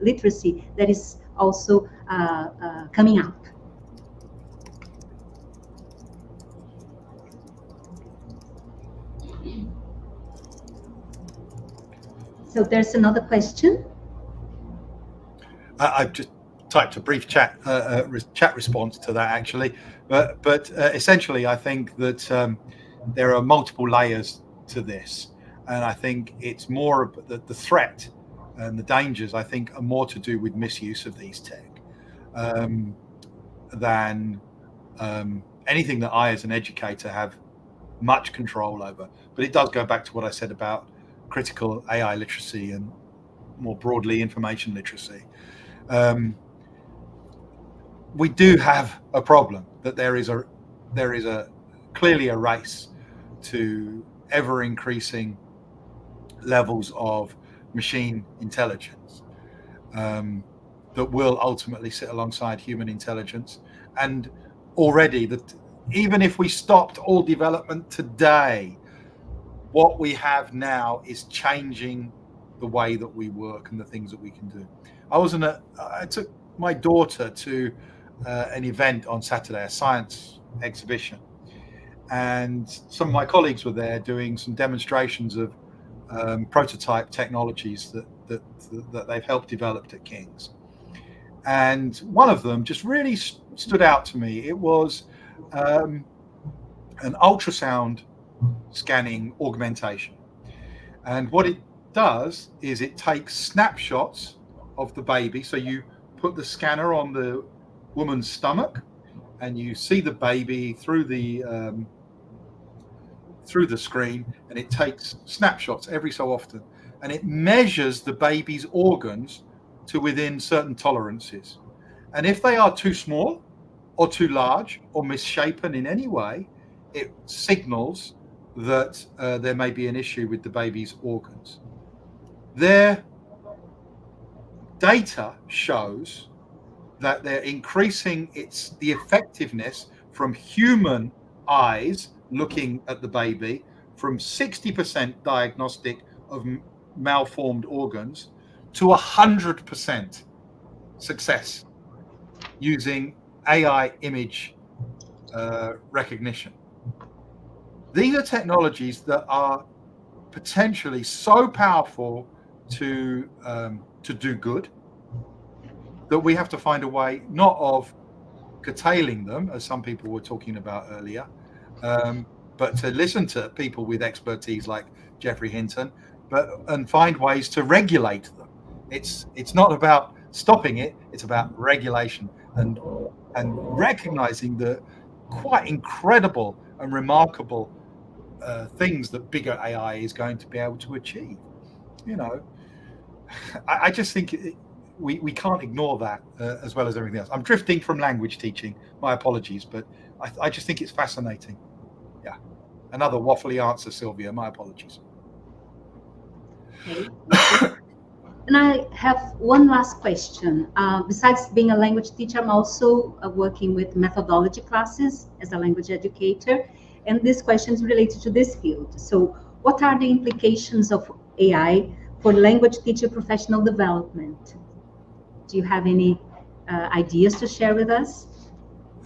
G: literacy that is also coming up. So there's another question.
B: I've just typed a brief chat response to that, actually, but essentially I think that there are multiple layers to this, and I think it's more the threat and the dangers, I think, are more to do with misuse of these tech than anything that I as an educator have much control over. But it does go back to what I said about critical AI literacy and more broadly information literacy. We do have a problem that there is clearly a race to ever increasing levels of machine intelligence that will ultimately sit alongside human intelligence. And already, that even if we stopped all development today, what we have now is changing the way that we work and the things that we can do. I took my daughter to an event on Saturday, a science exhibition, and some of my colleagues were there doing some demonstrations of prototype technologies that they've helped develop at King's. And one of them just really stood out to me. It was an ultrasound scanning augmentation. And what it does is it takes snapshots of the baby. So you put the scanner on the woman's stomach and you see the baby through the screen, and it takes snapshots every so often, and it measures the baby's organs to within certain tolerances. And if they are too small or too large or misshapen in any way, it signals that there may be an issue with the baby's organs. Their data shows that they're increasing the effectiveness from human eyes looking at the baby from 60% diagnostic of malformed organs to 100% success using AI image recognition. These are technologies that are potentially so powerful to do good that we have to find a way not of curtailing them, as some people were talking about earlier, but to listen to people with expertise like Geoffrey Hinton, and find ways to regulate them. It's not about stopping it; it's about regulation and recognizing the quite incredible and remarkable things that bigger AI is going to be able to achieve. You know, I just think we can't ignore that as well as everything else. I'm drifting from language teaching. My apologies, but I just think it's fascinating. Yeah, another waffly answer, Sylvia. My apologies.
G: Okay. And I have one last question. Besides being a language teacher, I'm also working with methodology classes as a language educator. And this question is related to this field. So what are the implications of AI for language teacher professional development? Do you have any ideas to share with us?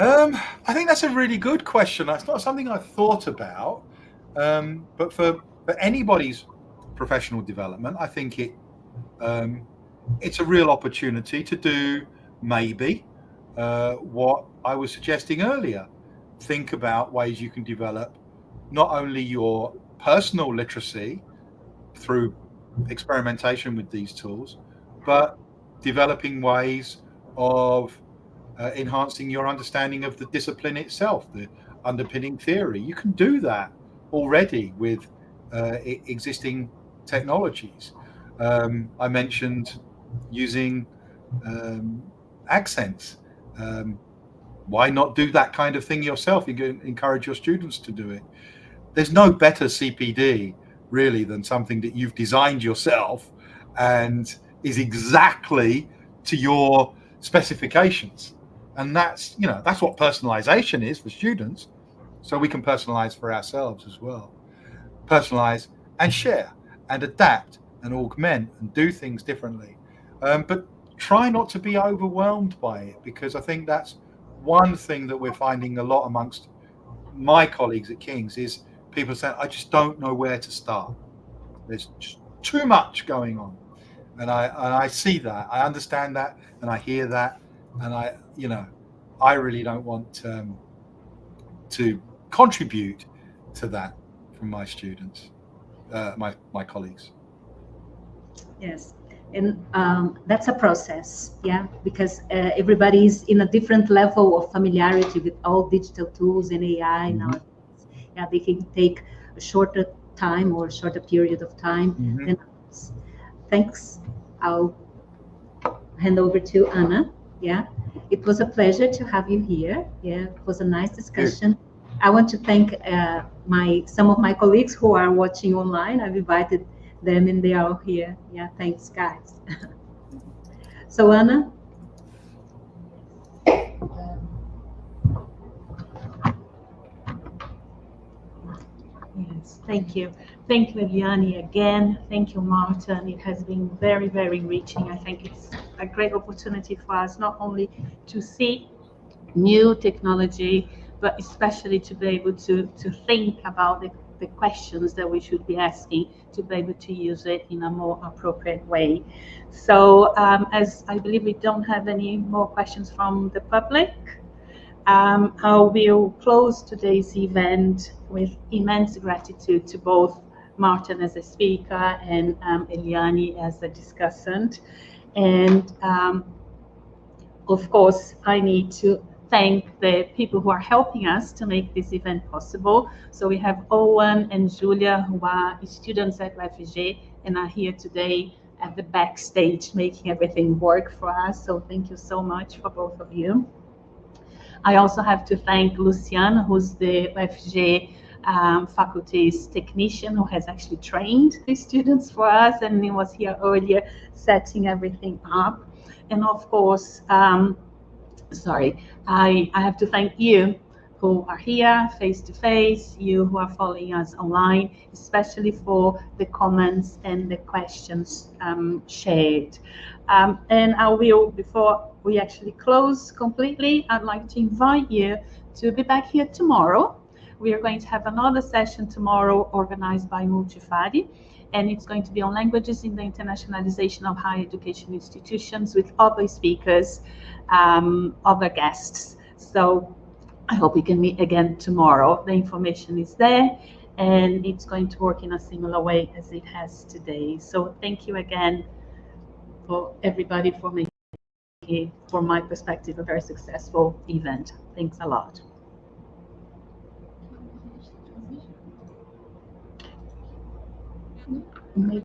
B: I think that's a really good question. That's not something I've thought about, but for anybody's professional development, I think it's a real opportunity to do maybe what I was suggesting earlier. Think about ways you can develop not only your personal literacy through experimentation with these tools, but developing ways of enhancing your understanding of the discipline itself, the underpinning theory. You can do that already with existing technologies. I mentioned using accents. Why not do that kind of thing yourself? You can encourage your students to do it. There's no better CPD really than something that you've designed yourself and is exactly to your specifications. And that's what personalization is for students. So we can personalize for ourselves as well. Personalize and share and adapt and augment and do things differently. But try not to be overwhelmed by it, because I think that's one thing that we're finding a lot amongst my colleagues at King's is people saying, I just don't know where to start. There's just too much going on. And I see that, I understand that, and I hear that, and I really don't want to contribute to that from my students, my colleagues.
G: Yes, and that's a process, yeah, because everybody's in a different level of familiarity with all digital tools and AI nowadays. Yeah, they can take a shorter time or a shorter period of time than others. Thanks. I'll hand over to Anna. Yeah, it was a pleasure to have you here. Yeah, it was a nice discussion. I want to thank some of my colleagues who are watching online. I've invited them and they are all here. Yeah, thanks, guys. So, Anna.
A: Yes, thank you. Thank you, Eliane, again. Thank you, Martin. It has been very, very enriching. I think it's a great opportunity for us not only to see new technology, but especially to be able to think about the questions that we should be asking to be able to use it in a more appropriate way. So as I believe we don't have any more questions from the public, I will close today's event with immense gratitude to both Martin as a speaker and Eliane as a discussant. And of course, I need to thank the people who are helping us to make this event possible. So we have Owen and Julia, who are students at UFG and are here today at the backstage making everything work for us. So thank you so much for both of you. I also have to thank Lucian, who's the UFG faculty's technician who has actually trained the students for us, and he was here earlier setting everything up. And of course, I have to thank you who are here face-to-face, you who are following us online, especially for the comments and the questions shared. And I will, before we actually close completely, I'd like to invite you to be back here tomorrow. We are going to have another session tomorrow organized by Multifari, and it's going to be on languages in the internationalization of higher education institutions with other speakers, other guests. So I hope we can meet again tomorrow. The information is there, and it's going to work in a similar way as it has today. So thank you again for everybody for making it, from my perspective, a very successful event. Thanks a lot.